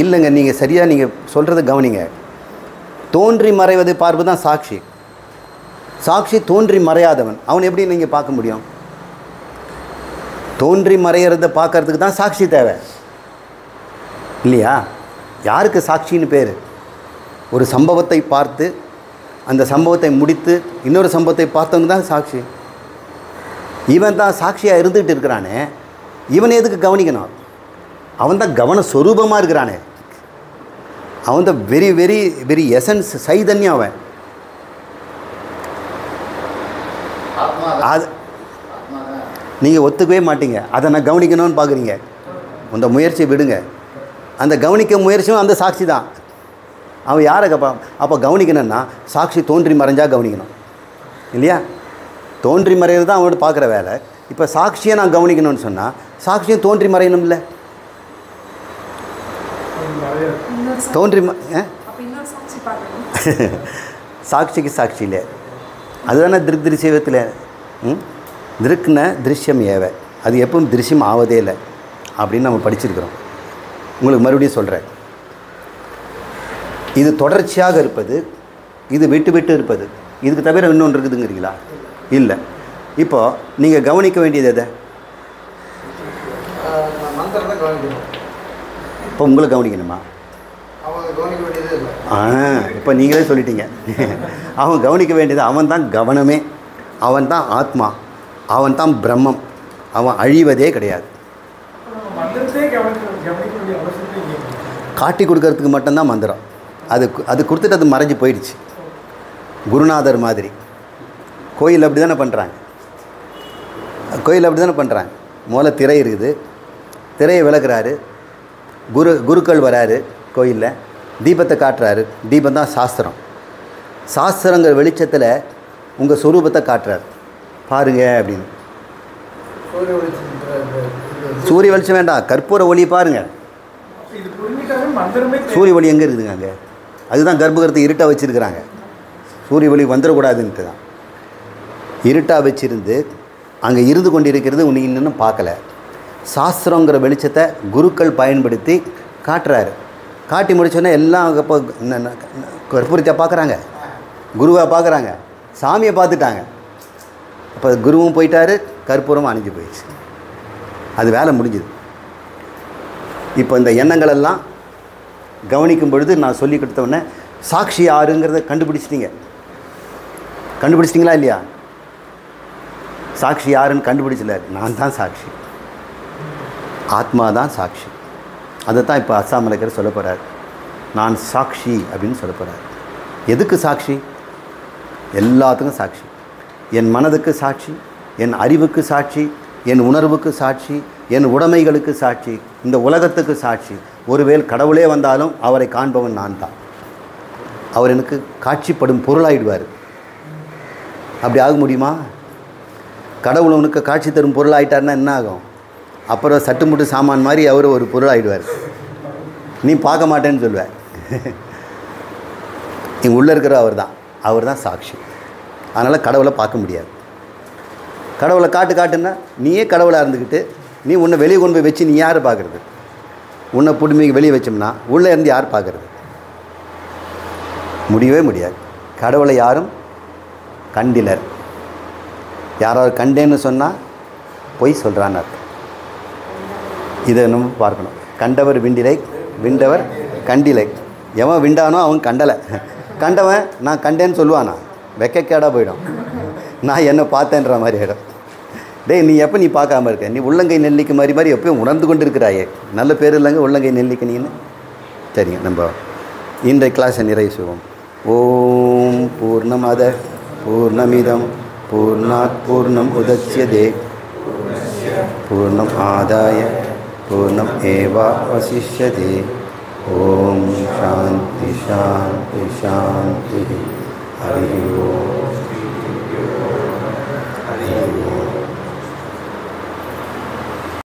இல்லைங்க, நீங்கள் சரியாக நீங்கள் சொல்கிறத கவனிங்க. தோன்றி மறைவது பார்ப்பு தான் சாட்சி. சாட்சி தோன்றி மறையாதவன். அவன் எப்படி நீங்கள் பார்க்க முடியும்? தோன்றி மறையிறத பார்க்கறதுக்கு தான் சாட்சி தேவை இல்லையா? யாருக்கு சாட்சின்னு பேர்? ஒரு சம்பவத்தை பார்த்து அந்த சம்பவத்தை முடித்து இன்னொரு சம்பவத்தை பார்த்தவங்க தான் சாட்சி. இவன் தான் சாட்சியாக இருந்துகிட்டு இருக்கிறானே, இவனை எதுக்கு கவனிக்கணும்? அவன் தான் கவன ஸ்வரூபமாக இருக்கிறானே. அவன் தான் வெரி வெரி வெரி எசன்ஸ், சைதன்யம் அவன். அது நீங்கள் ஒத்துக்கவே மாட்டீங்க. அதை நான் கவனிக்கணும்னு பார்க்குறீங்க. அந்த முயற்சியை விடுங்க. அந்த கவனிக்க முயற்சியும் அந்த சாட்சி தான். அவன் யாரை அப்போ கவனிக்கணும்னா சாட்சி தோன்றி மறைஞ்சால் கவனிக்கணும் இல்லையா? தோன்றி மறைகிறது தான் அவனோட பார்க்குற வேலை. இப்போ சாட்சியை நான் கவனிக்கணும்னு சொன்னால் சாட்சியும் தோன்றி மறையணும் இல்லை? தோன்றி சாட்சிக்கு சாட்சி இல்லை. அதுதானே திருஷ்யத்தில் திருக்குன திருஷ்யம் ஏவ, அது எப்பவும் திருஷ்யம் ஆவதே இல்லை அப்படின்னு நம்ம படிச்சிருக்கிறோம். உங்களுக்கு மறுபடியும் சொல்கிறேன், இது தொடர்ச்சியாக இருப்பது, இது விட்டு விட்டு இருப்பது, இதுக்கு தவிர இன்னொன்று இருக்குதுங்கிறீங்களா? இல்லை. இப்போது நீங்கள் கவனிக்க வேண்டியது எதை? மந்திரத்தை கவனிக்கணும். இப்போ உங்களை கவனிக்கணுமா? அவங்க கவனிக்க வேண்டியதே இல்லை. இப்போ நீங்களே சொல்லிட்டீங்க. அவன் கவனிக்க வேண்டியது, அவன் தான் கவனமே, அவன் தான் ஆத்மா, அவன் தான் பிரம்மம், அவன் அழிவதே கிடையாது. காட்டி கொடுக்கறதுக்கு மட்டும்தான் மந்திரம். அது கொடுத்துட்டு அது மறைஞ்சு போயிடுச்சு. குருநாதர் மாதிரி கோயில் அப்படி தானே பண்ணுறாங்க. முதல்ல திரை இருக்குது, திரையை விளக்குறாரு, குருக்கள் வராரு கோயிலில், தீபத்தை காட்டுறாரு. தீபம் தான் சாஸ்திரம். சாஸ்திரங்கிற வெளிச்சத்தில் உங்கள் சொரூபத்தை காட்டுறாரு பாருங்க அப்படின்னு. சூரிய வெளிச்சம் வேண்டாம், கற்பூர ஒளி பாருங்கள். சூரிய ஒளி எங்கே இருக்குதுங்க? அங்கே அதுதான் கர்ப்பகிரகத்தை இருட்டாக வச்சுருக்கிறாங்க. சூரிய ஒளி வந்துடக்கூடாதுன்ட்டு தான் இருட்டாக வச்சுருந்து அங்கே இருந்து கொண்டு இருக்கிறது உன்னை இன்னும் பார்க்கல. சாஸ்திரங்கிற வெளிச்சத்தை குருக்கள் பயன்படுத்தி காட்டுறாரு. காட்டி முடிச்சோன்னே எல்லாம் இப்போ கற்பூரத்தை பார்க்குறாங்க, குருவை பார்க்குறாங்க, சாமியை பார்த்துட்டாங்க. அப்போ குருவும் போயிட்டார், கற்பூரமும் அணிஞ்சு போயிடுச்சு. அது வேலை முடிஞ்சுது. இப்போ இந்த எண்ணங்களெல்லாம் கவனிக்கும் பொழுது நான் சொல்லி கொடுத்தோடனே சாட்சி யாருங்கிறத கண்டுபிடிச்சிட்டிங்களா இல்லையா? சாட்சி யாருன்னு கண்டுபிடிச்சல, நான் தான் சாட்சி, ஆத்மா தான் சாட்சி. அதை தான் இப்போ அஸ்ஸாமலைக்கர் சொல்ல போகிறார். நான் சாட்சி அப்படின்னு சொல்ல போகிறார். எதுக்கு சாட்சி? எல்லாத்துக்கும் சாட்சி. என் மனதுக்கு சாட்சி, என் அறிவுக்கு சாட்சி, என் உணர்வுக்கு சாட்சி, என் உடைமைகளுக்கு சாட்சி, இந்த உலகத்துக்கு சாட்சி. ஒருவேளை கடவுளே வந்தாலும் அவரை காண்பவன் நான் தான். அவர் எனக்கு காட்சிப்படும் பொருளாயிடுவார். அப்படி ஆக முடியுமா? கடவுள் உனக்கு காட்சி தரும் பொருளாயிட்டார்னா என்ன ஆகும்? அப்புறம் சட்டுமுட்டு சாமான் மாதிரி அவர் ஒரு பொருளாயிடுவார். நீ பார்க்க மாட்டேன்னு சொல்லுவார். இங்கே உள்ளே இருக்கிற அவர் தான் சாட்சி. அதனால் கடவுளை பார்க்க முடியாது. கடவுளை காட்டுன்னா நீயே கடவுளாக இருந்துக்கிட்டு நீ உன்னை வெளியே கொண்டு போய் வச்சு நீ யார் பார்க்குறது? உன்னை புடுமைக்கு வெளியே வச்சோம்னா உள்ளே இருந்து யார் பார்க்குறது? முடியவே முடியாது. கடவுளை யாரும் கண்டிலர். யாராவது கண்டேன்னு சொன்னால் பொய் சொல்கிறான்னு அர்த்தம். இதை நம்ம பார்க்கணும். கண்டவர் விண்டிலை, விண்டவர் கண்டிலை. எவன் விண்டானோ அவன் கண்டலை. கண்டவன் நான் கண்டேன்னு சொல்லுவானா? வெக்கக்கேடாக போயிடும். நான் என்ன பார்த்தேன்ற மாதிரி ஆகிடும். டேய், நீ எப்போ நீ பார்க்காம இருக்க? நீ உள்ளங்கை நெல்லிக்கு மாதிரி எப்பயும் உணர்ந்து கொண்டு இருக்கிறாயே. நல்ல பேர் இல்லைங்க உள்ளங்கை நெல்லிக்கு நீன்னு. சரிங்க, நம்ம இன்றைய கிளாஸை நிறைவு செய்வோம். ஓம் பூர்ணமத பூர்ணமிதம் பூர்ணாத் பூர்ணம் உதச்யதே பூர்ணம் ஆதாய பூர்ணம் ஏவாவசிஷ்யதே. ஓம் சாந்தி சாந்தி சாந்தி. ஹரி ஓம்.